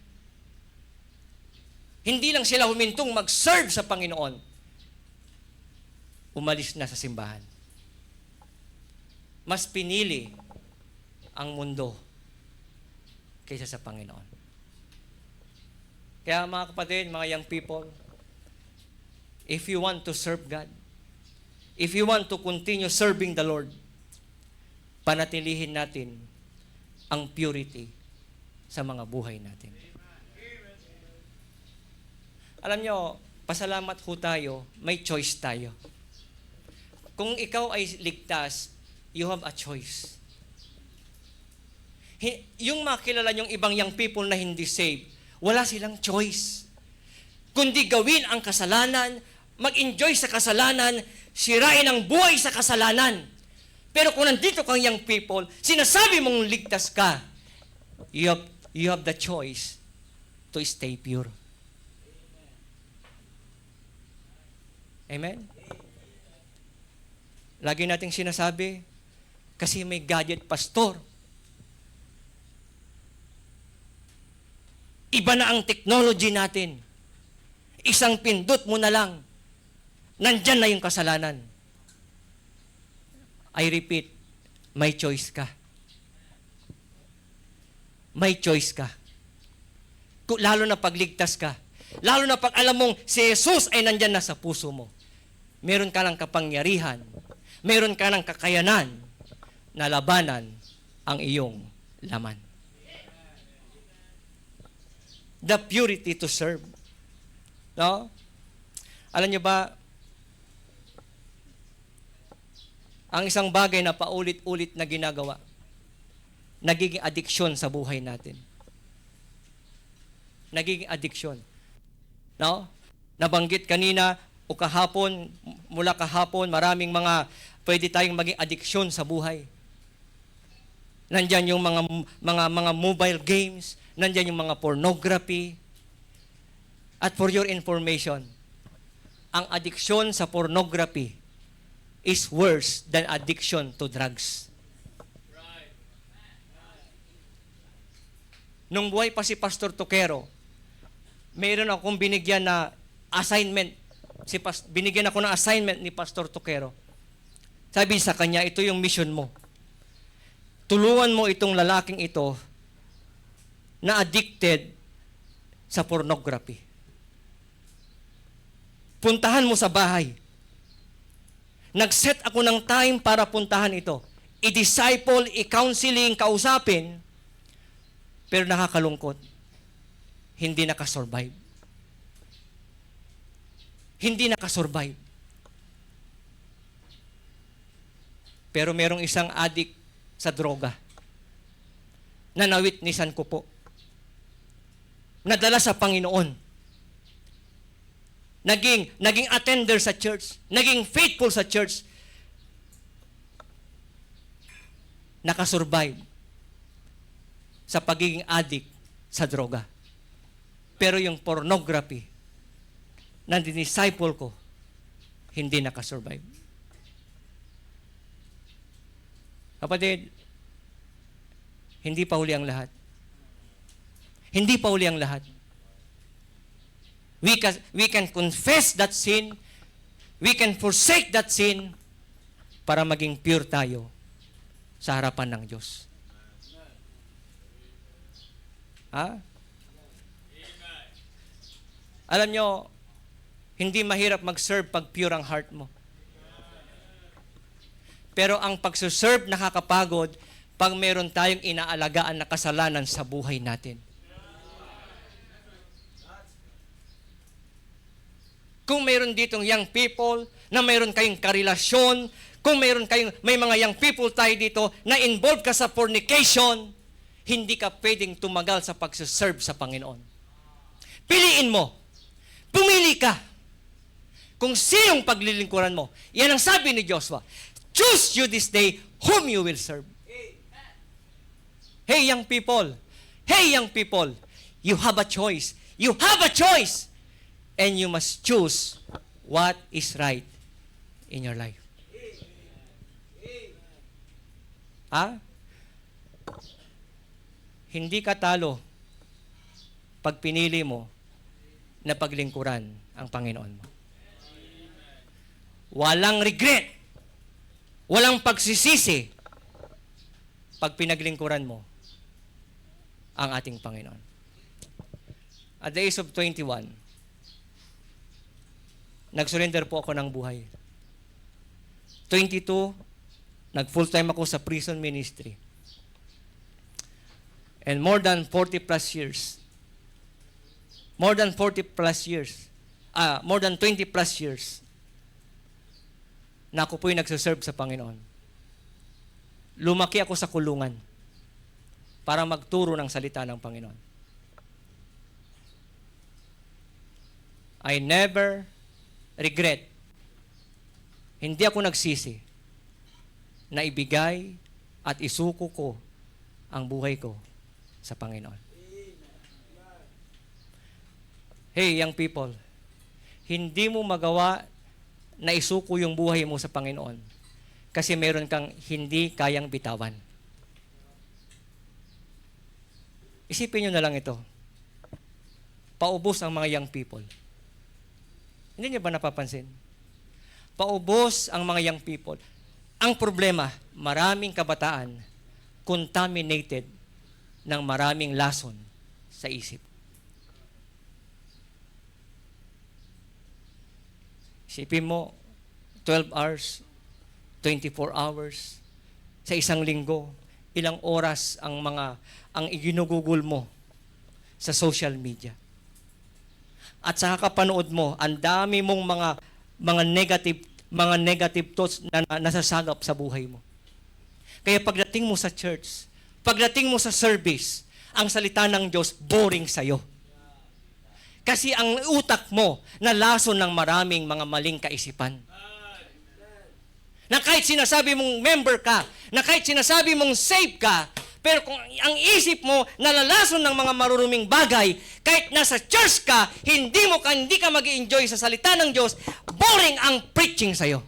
Hindi lang sila humintong mag-serve sa Panginoon, umalis na sa simbahan. Mas pinili ang mundo kaysa sa Panginoon. Kaya mga kapatid, mga young people, if you want to serve God, if you want to continue serving the Lord, panatilihin natin ang purity sa mga buhay natin. Alam nyo, pasalamat ho tayo, may choice tayo. Kung ikaw ay ligtas, you have a choice. Yung makilala yung ibang young people na hindi saved, wala silang choice. Kundi gawin ang kasalanan, mag-enjoy sa kasalanan, sirain ang buhay sa kasalanan. Pero kung nandito kang young people, sinasabi mong ligtas ka, you have the choice to stay pure. Amen? Lagi nating sinasabi, kasi may gadget pastor. Iba na ang technology natin. Isang pindot mo na lang, nandyan na yung kasalanan. I repeat, may choice ka. May choice ka. Lalo na pagligtas ka. Lalo na pag alam mong si Jesus ay nandyan na sa puso mo. Meron ka ng kapangyarihan. Meron ka ng kakayanan na labanan ang iyong laman. The purity to serve. No? Alam niyo ba, ang isang bagay na paulit-ulit na ginagawa, nagiging addiction sa buhay natin. Nagiging addiction. No? Nabanggit kanina o kahapon, mula kahapon, maraming mga pwede tayong maging addiction sa buhay. Nandyan yung mga mobile games, nandyan yung mga pornography. At for your information, ang addiction sa pornography is worse than addiction to drugs. Nung buhay pa si Pastor Toquero, mayroon akong binigyan na assignment. Binigyan ako ng assignment ni Pastor Toquero. Sabi sa kanya, ito yung mission mo. Tulungan mo itong lalaking ito na addicted sa pornography. Puntahan mo sa bahay. Nag-set ako ng time para puntahan ito. I-disciple, i-counseling, kausapin, pero nakakalungkot. Hindi nakasurvive. Hindi nakasurvive. Pero merong isang addict sa droga na nawitnessan ko po. Nadala sa Panginoon. Naging attender sa church. Naging faithful sa church. Nakasurvive sa pagiging addict sa droga. Pero yung pornography na disciple ko, hindi nakasurvive. Kapatid, hindi pa huli ang lahat. Hindi pa huli ang lahat. We can confess that sin, we can forsake that sin para maging pure tayo sa harapan ng Diyos. Ha? Alam nyo, Hindi mahirap mag-serve pag pure ang heart mo. Pero ang pagsuserve nakakapagod pag meron tayong inaalagaan na kasalanan sa buhay natin. Kung meron ditong young people, na meron kayong karelasyon, kung may mga young people tayo dito na involved ka sa fornication, hindi ka pwedeng tumagal sa pagsuserve sa Panginoon. Piliin mo. Pumili ka. Kung sinong paglilingkuran mo. Yan ang sabi ni Joshua. Choose you this day whom you will serve. Hey young people. Hey young people. You have a choice. You have a choice. And you must choose what is right in your life. Ha? Hindi ka talo pag pinili mo na paglingkuran ang Panginoon mo. Walang regret. Walang pagsisisi pag pinaglingkuran mo ang ating Panginoon. At the age of 21, nag-surrender po ako ng buhay. 22, nag-full-time ako sa prison ministry. And more than 40 plus years, more than 20 plus years, na ako po'y nagsuserve sa Panginoon. Lumaki ako sa kulungan para magturo ng salita ng Panginoon. I never regret. Hindi ako nagsisi na ibigay at isuko ko ang buhay ko sa Panginoon. Hey, young people, hindi mo magawa na isuko yung buhay mo sa Panginoon kasi meron kang hindi kayang bitawan. Isipin nyo na lang ito. Paubos ang mga young people. Hindi niyo ba napapansin? Paubos ang mga young people. Ang problema, maraming kabataan contaminated ng maraming lason sa isip. Isipin mo, 12 hours, 24 hours, sa isang linggo, ilang oras ang iginugugol mo sa social media. At sa kakapanood mo, ang dami mong mga negative thoughts na nasasagap sa buhay mo. Kaya pagdating mo sa church, pagdating mo sa service, ang salita ng Diyos boring sa'yo. Kasi ang utak mo nalason ng maraming mga maling kaisipan. Na kahit sinasabi mong member ka, na kahit sinasabi mong saved ka, pero kung ang isip mo nalalason ng mga maruruming bagay, kahit nasa church ka, hindi ka mag-i-enjoy sa salita ng Diyos, boring ang preaching sa'yo.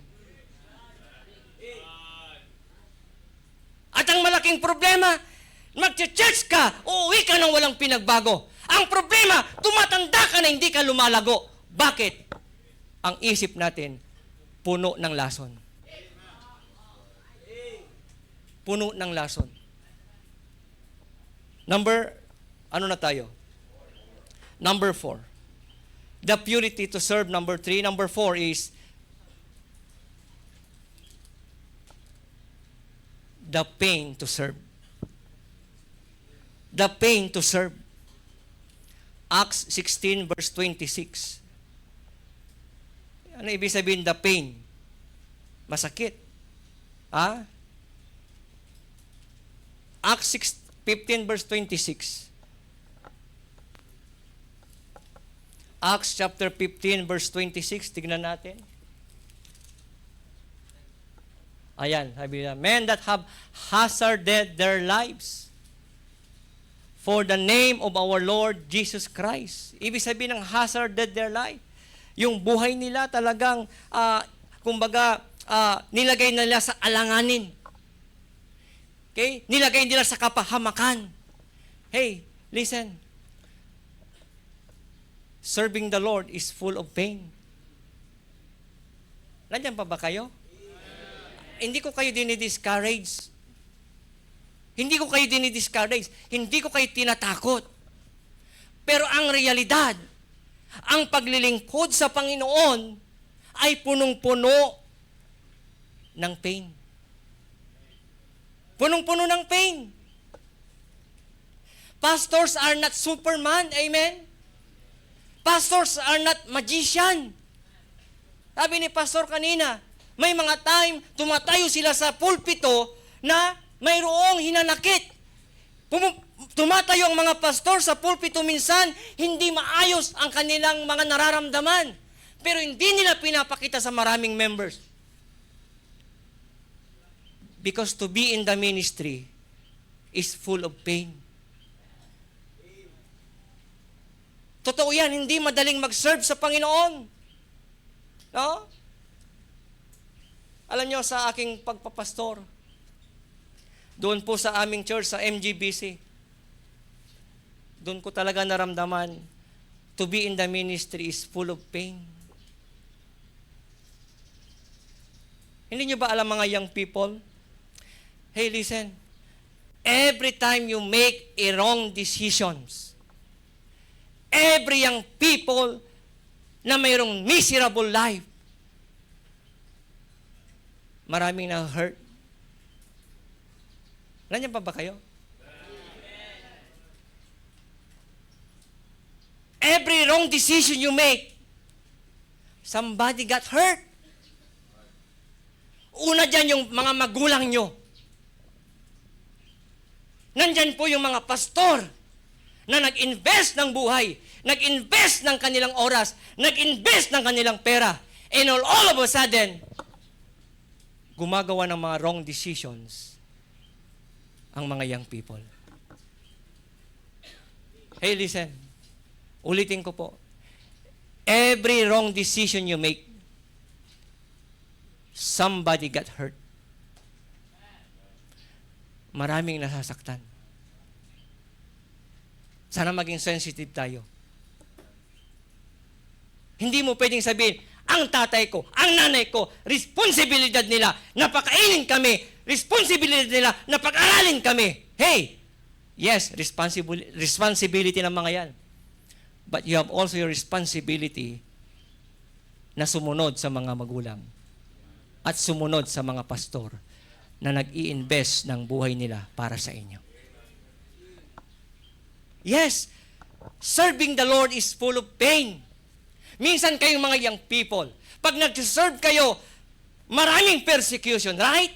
At ang malaking problema, mag-church ka, uuwi ka nang walang pinagbago. Ang problema, tumatanda ka na hindi ka lumalago. Bakit? Ang isip natin, puno ng lason. Puno ng lason. Ano na tayo? Number 4. The purity to serve, number 3. Number 4 is the pain to serve. The pain to serve. Acts 16 verse 26. Ano ibig sabihin the pain? Masakit. Ha? Acts 15 verse 26. Acts chapter 15 verse 26. Tignan natin. Ayan, sabi niya, men that have hazarded their lives for the name of our Lord Jesus Christ. Ibig sabihin ng hazarded their life. Yung buhay nila talagang, nilagay nila sa alanganin. Okay? Nilagay nila sa kapahamakan. Hey, listen. Serving the Lord is full of pain. Nandiyan pa ba kayo? Hindi ko kayo dinidiscourage. Hindi ko kayo dinidiscourage. Hindi ko kayo tinatakot. Pero ang realidad, ang paglilingkod sa Panginoon ay punong-puno ng pain. Punong-puno ng pain. Pastors are not Superman, amen? Pastors are not magician. Sabi ni Pastor kanina, may mga time, tumatayo sila sa pulpito na mayroong hinanakit. Tumatayo ang mga pastor sa pulpito minsan, hindi maayos ang kanilang mga nararamdaman. Pero hindi nila pinapakita sa maraming members. Because to be in the ministry is full of pain. Totoo yan, hindi madaling mag-serve sa Panginoon. No? Alam nyo, sa aking pagpapastor, doon po sa aming church, sa MGBC, doon ko talaga naramdaman, to be in the ministry is full of pain. Hindi nyo ba alam mga young people? Hey, listen. Every time you make a wrong decisions, every young people na mayroong miserable life, maraming na-hurt. Nandiyan pa ba kayo? Every wrong decision you make, somebody got hurt. Una dyan yung mga magulang nyo. Nandyan po yung mga pastor na nag-invest ng buhay, nag-invest ng kanilang oras, nag-invest ng kanilang pera, and all of a sudden, gumagawa ng mga wrong decisions ang mga young people. Hey, listen. Ulitin ko po. Every wrong decision you make, somebody got hurt. Maraming nasasaktan. Sana maging sensitive tayo. Hindi mo pwedeng sabihin, ang tatay ko, ang nanay ko, responsibilidad nila, napakainin kami, responsibilidad nila, napag-aralin kami. Hey, yes, responsibility ng mga yan. But you have also your responsibility na sumunod sa mga magulang at sumunod sa mga pastor na nag-i-invest ng buhay nila para sa inyo. Yes, serving the Lord is full of pain. Minsan kayong mga young people, pag nag-serve kayo, maraming persecution, right?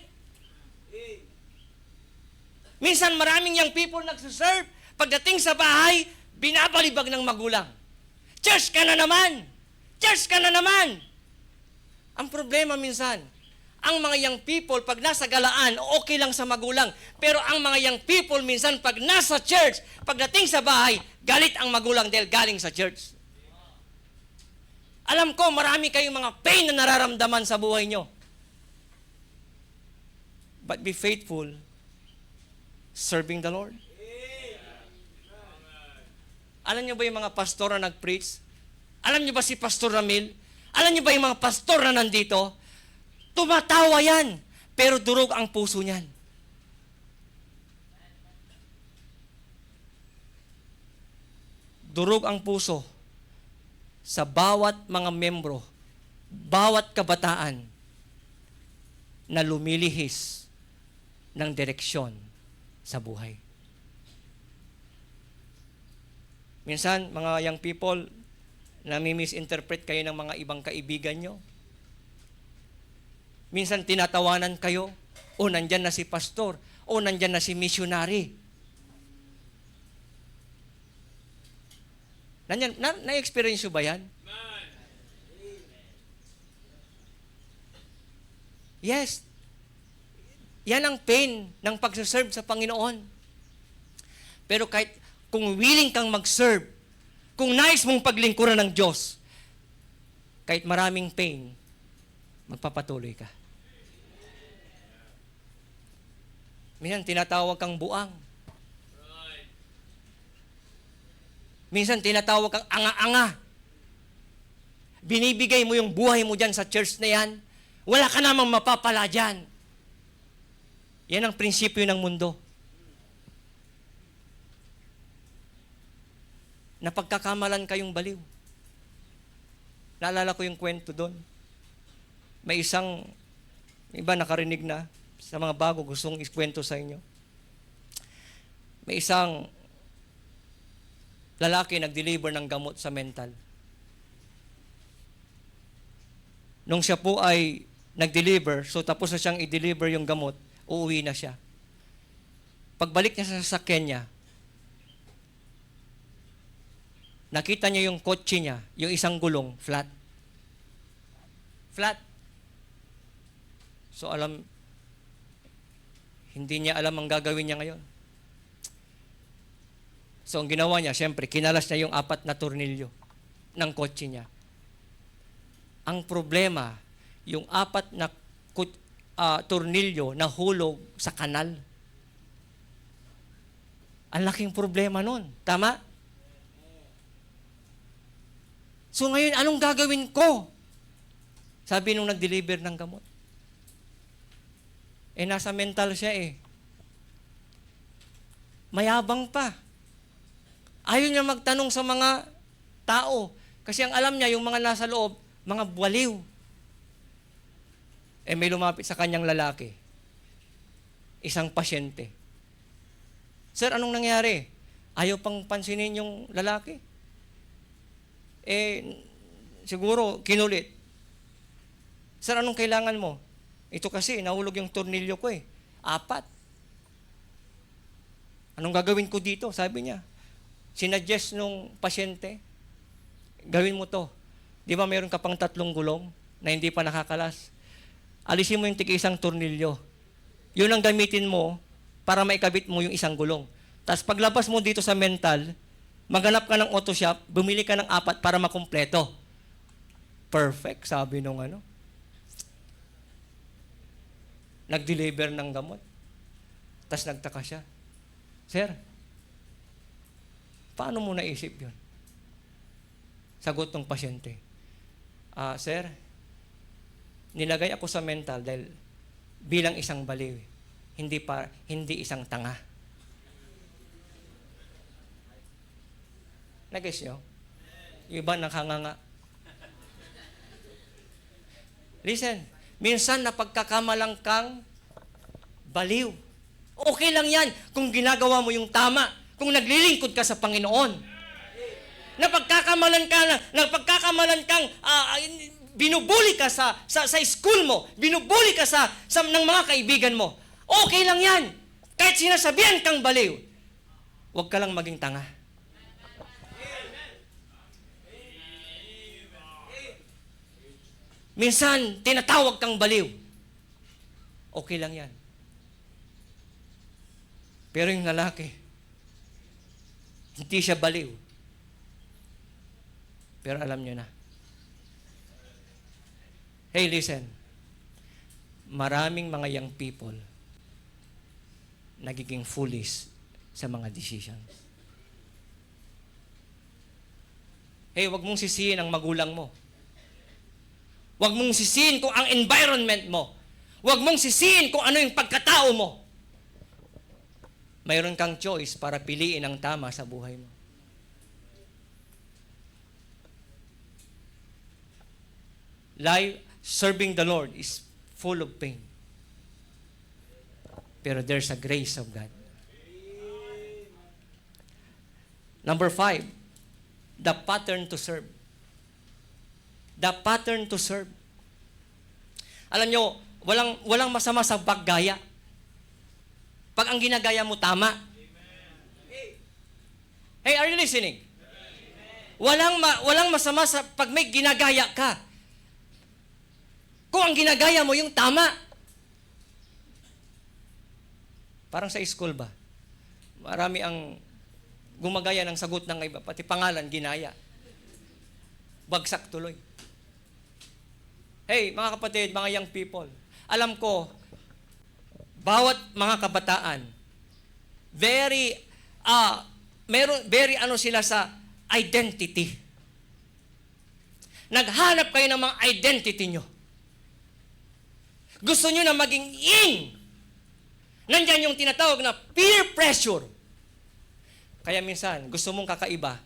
Minsan maraming young people nag-serve, pagdating sa bahay, binabalibag ng magulang. Church ka na naman! Church ka na naman! Ang problema minsan, ang mga young people, pag nasa galaan, okay lang sa magulang. Pero ang mga young people, minsan, pag nasa church, pagdating sa bahay, galit ang magulang dahil galing sa church. Alam ko, marami kayong mga pain na nararamdaman sa buhay nyo. But be faithful, serving the Lord. Alam nyo ba yung mga pastor na nag-preach? Alam nyo ba si Pastor Ramil? Alam nyo ba yung mga pastor na nandito? Tumatawa yan, pero durog ang puso niyan. Durog ang puso sa bawat mga membro, bawat kabataan na lumilihis ng direksyon sa buhay. Minsan, mga young people, nami-misinterpret kayo ng mga ibang kaibigan nyo. Minsan tinatawanan kayo, o nandyan na si pastor, o nandyan na si missionary. Nandyan, na-experience nyo ba yan? Yes. Yan ang pain ng pagsaserve sa Panginoon. Pero kahit kung willing kang mag-serve, kung nais mong paglingkuran ng Diyos, kahit maraming pain, magpapatuloy ka. Minsan tinatawag kang buang. Minsan tinatawag kang anga-anga. Binibigay mo yung buhay mo dyan sa church na yan. Wala ka namang mapapala dyan. Yan ang prinsipyo ng mundo. Napagkakamalan kayong baliw. Naalala ko yung kwento doon. May iba nakarinig na, sa mga bago gustong ikwento sa inyo. May isang lalaki nag-deliver ng gamot sa mental. Nung siya po ay nag-deliver, so tapos na siyang i-deliver yung gamot, uuwi na siya. Pagbalik niya sa sasakyan niya, nakita niya yung kotse niya, yung isang gulong, flat. Flat. So hindi niya alam ang gagawin niya ngayon. So ang ginawa niya, siyempre, kinalas niya yung 4 na tornilyo ng kotse niya. Ang problema, yung 4 na tornilyo nahulog sa kanal. Ang laking problema nun. Tama? So ngayon, anong gagawin ko? Sabi nung nag-deliver ng gamot. Nasa mental siya Mayabang pa. Ayaw niya magtanong sa mga tao. Kasi ang alam niya, yung mga nasa loob, mga buwaliw. May lumapit sa kanyang lalaki. Isang pasyente. Sir, anong nangyari? Ayaw pang pansinin yung lalaki. Siguro, kinulit. Sir, anong kailangan mo? Ito kasi, nahulog yung tornilyo ko 4. Anong gagawin ko dito? Sabi niya. Sinuggest nung pasyente, gawin mo to. Di ba meron ka pang 3 gulong na hindi pa nakakalas? Alisin mo yung tig-isang tornilyo. Yun ang gamitin mo para maikabit mo yung isang gulong. Tapos paglabas mo dito sa mental, maghanap ka ng auto shop, bumili ka ng 4 para makumpleto. Perfect, sabi nung nag-deliver ng gamot. Tapos nagtaka siya. Sir, paano mo naisip yun? Sagot ng pasyente. Sir, nilagay ako sa mental dahil bilang isang baliw, hindi isang tanga. Nag-guess nyo? Yung iba nakanganga. Listen, minsan napagkakamalang kang baliw. Okay lang yan kung ginagawa mo yung tama, kung naglilingkod ka sa Panginoon. Napagkakamalan kang binubuli ka sa school mo, binubuli ka ng mga kaibigan mo. Okay lang yan. Kahit sinasabihan kang baliw, huwag ka lang maging tanga. Minsan, tinatawag kang baliw. Okay lang yan. Pero yung lalaki, hindi siya baliw. Pero alam nyo na. Hey, listen. Maraming mga young people nagiging foolish sa mga decisions. Hey, wag mong sisihin ang magulang mo. Wag mong sisihin kung ang environment mo. Wag mong sisihin kung ano yung pagkatao mo. Mayroon kang choice para piliin ang tama sa buhay mo. Life, serving the Lord is full of pain. Pero there's a grace of God. Number 5, the pattern to serve. The pattern to serve. Alam nyo, walang masama sa paggaya. Pag ang ginagaya mo tama. Hey, are you listening? Walang masama sa pag may ginagaya ka. Kung ang ginagaya mo yung tama. Parang sa school ba? Marami ang gumagaya ng sagot ng iba, pati pangalan ginaya. Bagsak tuloy. Hey, mga kapatid, mga young people, alam ko, bawat mga kabataan, very sila sa identity. Naghanap kayo ng mga identity nyo. Gusto nyo na maging in. Nandyan yung tinatawag na peer pressure. Kaya minsan, gusto mong kakaiba,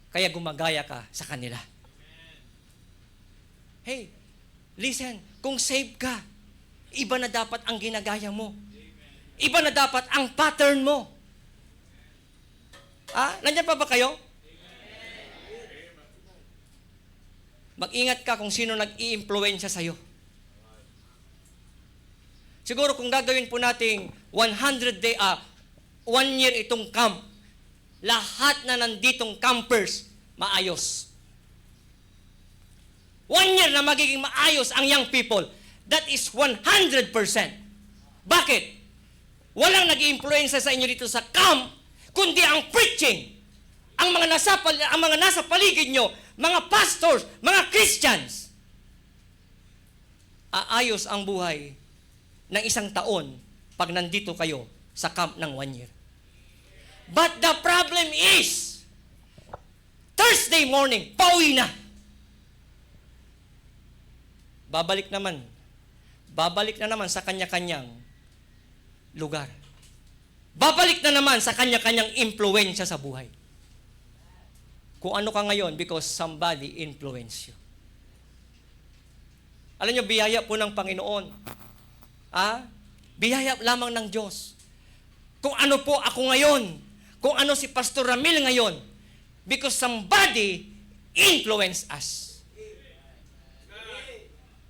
kaya gumagaya ka sa kanila. Hey, listen, kung saved ka, iba na dapat ang ginagaya mo. Iba na dapat ang pattern mo. Nandyan pa ba kayo? Mag-ingat ka kung sino nag-i-impluwensya sa'yo. Siguro kung gagawin po nating 1 year itong camp, lahat na nanditong campers, maayos. 1 year na magiging maayos ang young people. That is 100%. Bakit? Walang nag-i-influensya sa inyo dito sa camp, kundi ang preaching. Ang mga nasa paligid nyo, mga pastors, mga Christians. Aayos ang buhay ng 1 taon pag nandito kayo sa camp ng 1 year. But the problem is, Thursday morning, pauwi na. Babalik na naman sa kanya-kanyang lugar. Babalik na naman sa kanya-kanyang impluwensya sa buhay. Kung ano ka ngayon because somebody influenced you. Alam niyo, biyaya po ng Panginoon. Biyaya lamang ng Diyos. Kung ano po ako ngayon, kung ano si Pastor Ramil ngayon, because somebody influenced us.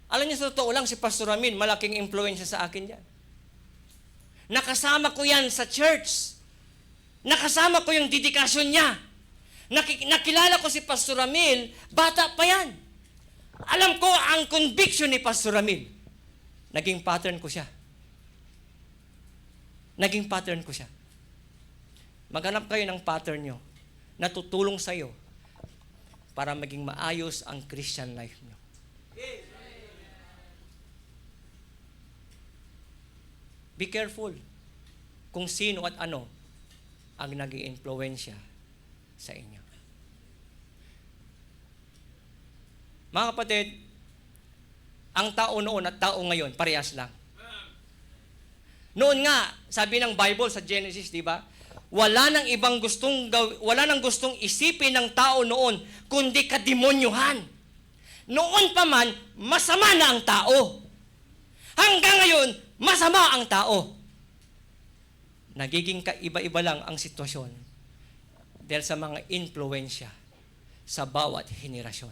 Alam niyo, sa totoo lang, si Pastor Ramil, malaking influensya sa akin yan. Nakasama ko yan sa church. Nakasama ko yung dedikasyon niya. Nakilala ko si Pastor Ramil, bata pa yan. Alam ko ang conviction ni Pastor Ramil. Naging pattern ko siya. Maghanap kayo ng pattern nyo na tutulong sa'yo para maging maayos ang Christian life nyo. Be careful kung sino at ano ang nag-i-influensya sa inyo. Mga kapatid, ang tao noon at tao ngayon, parehas lang. Noon nga, sabi ng Bible sa Genesis, di ba? Wala nang gustong isipin ng tao noon, kundi kademonyuhan. Noon pa man, masama na ang tao. Hanggang ngayon, masama ang tao. Nagiging kaiba-iba lang ang sitwasyon dahil sa mga influensya sa bawat henerasyon.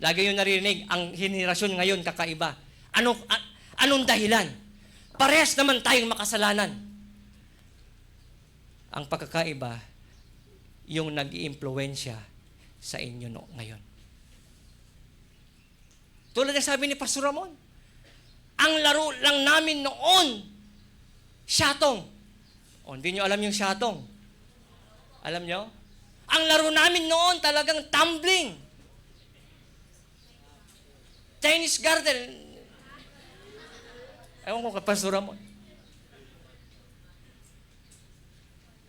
Lagi yung narinig, ang henerasyon ngayon kakaiba. Anong dahilan? Parehas naman tayong makasalanan. Ang pagkakaiba, yung nag-i-impluensya sa inyo ngayon. Tulad ng sabi ni Pastor Ramon, ang laro lang namin noon, siyatong. Hindi nyo alam yung siyatong. Alam nyo? Ang laro namin noon talagang tumbling. Chinese garden. Ewan ko kay Pastor Ramon.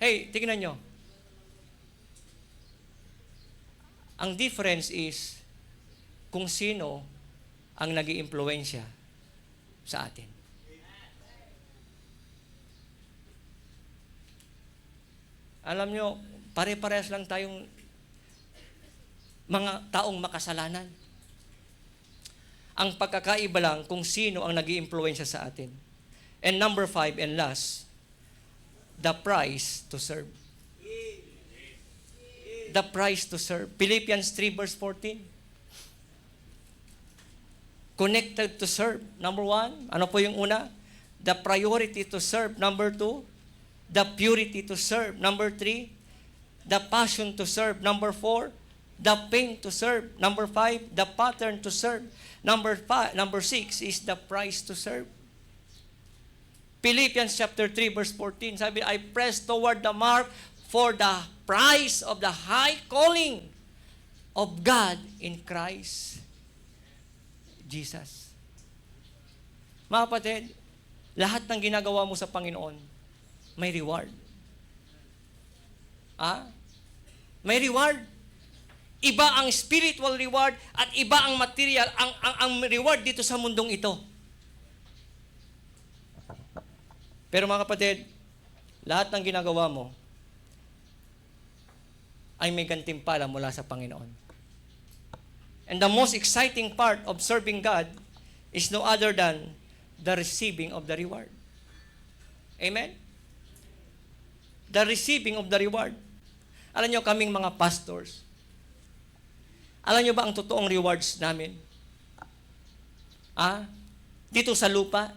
Hey, tingnan nyo. Ang difference is kung sino ang nag-i-impluensya sa atin. Alam nyo, pare-parehas lang tayong mga taong makasalanan. Ang pagkakaiba lang kung sino ang nag-i-impluensya sa atin. And number 5 and last, the price to serve. The price to serve. Philippians 3 verse 14. Connected to serve. Number 1, ano po yung una? The priority to serve. Number 2, the purity to serve. Number 3, the passion to serve. Number 4, the pain to serve. Number 5, the pattern to serve. Number 6 is the price to serve. Philippians chapter 3 verse 14, sabi, I press toward the mark for the prize of the high calling of God in Christ Jesus. Mga kapatid, lahat ng ginagawa mo sa Panginoon, may reward. May reward. Iba ang spiritual reward at iba ang material, ang reward dito sa mundong ito. Pero mga kapatid, lahat ng ginagawa mo ay may gantimpala mula sa Panginoon. And the most exciting part of serving God is no other than the receiving of the reward. Amen? The receiving of the reward. Alam nyo, kaming mga pastors, alam nyo ba ang totoong rewards namin? Dito sa lupa,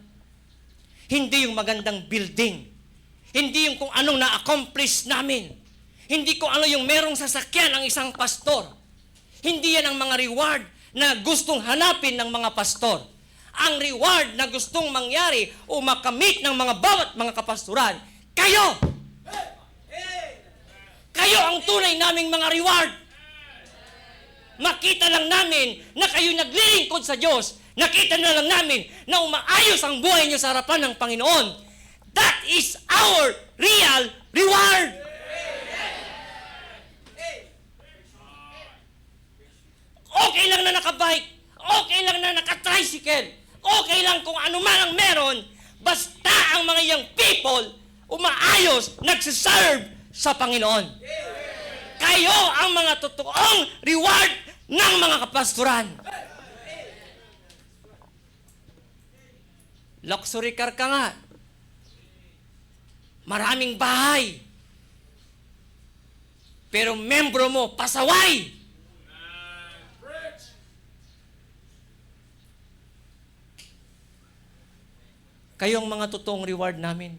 hindi yung magandang building. Hindi yung kung anong na-accomplish namin. Hindi kung ano yung merong sasakyan ang isang pastor. Hindi yan ang mga reward na gustong hanapin ng mga pastor. Ang reward na gustong mangyari o makamit ng mga bawat mga kapastoran, kayo! Kayo ang tunay naming mga reward. Makita lang namin na kayo naglilingkod sa Diyos. Nakita na lang namin na umaayos ang buhay niyo sa harapan ng Panginoon. That is our real reward. Okay lang na nakabike. Okay lang na nakatricycle. Okay lang kung ano man ang meron. Basta ang mga young people umaayos, nagsiserve sa Panginoon. Kayo ang mga totoong reward ng mga kapastoran. Luxury car ka nga. Maraming bahay. Pero membro mo, pasaway. Kayo ang mga totoong reward namin.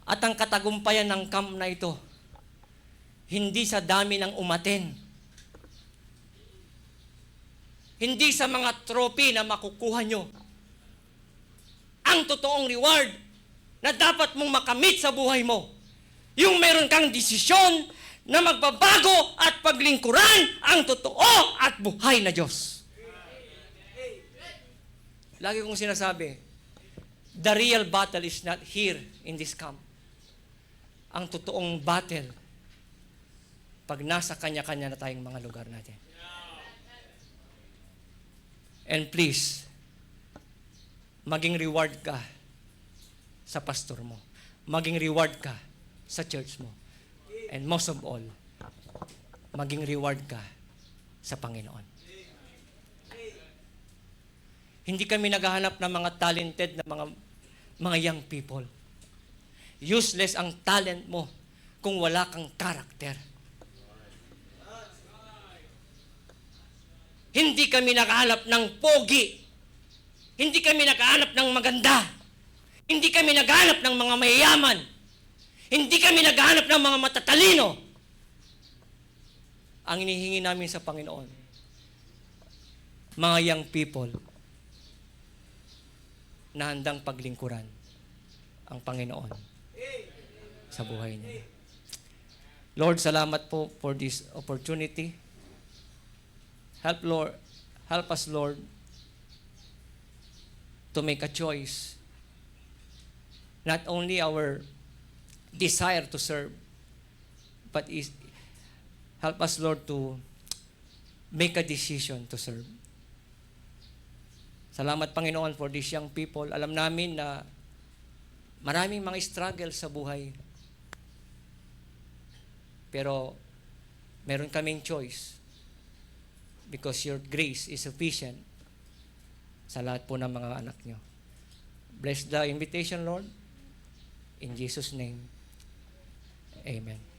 At ang katagumpayan ng camp na ito, hindi sa dami ng umaten. Hindi sa mga trophy na makukuha nyo. Ang totoong reward na dapat mong makamit sa buhay mo. Yung meron kang desisyon na magbabago at paglingkuran ang totoo at buhay na Diyos. Lagi kong sinasabi, the real battle is not here in this camp. Ang totoong battle, pag nasa kanya-kanya na tayong mga lugar natin. And please, maging reward ka sa pastor mo. Maging reward ka sa church mo. And most of all, maging reward ka sa Panginoon. Hindi kami naghahanap ng mga talented na mga young people. Useless ang talent mo kung wala kang karakter. Hindi kami naghahanap ng pogi. Hindi kami naghahanap ng maganda. Hindi kami naghahanap ng mga mayayaman. Hindi kami naghahanap ng mga matatalino. Ang inihingi namin sa Panginoon, mga young people na handang paglingkuran ang Panginoon sa buhay niya. Lord, salamat po for this opportunity. Help us, Lord, to make a choice. Not only our desire to serve, but help us, Lord, to make a decision to serve. Salamat, Panginoon, for these young people. Alam namin na maraming mga struggle sa buhay. Pero meron kaming choice because your grace is sufficient sa lahat po ng mga anak nyo. Bless the invitation, Lord. In Jesus' name, amen.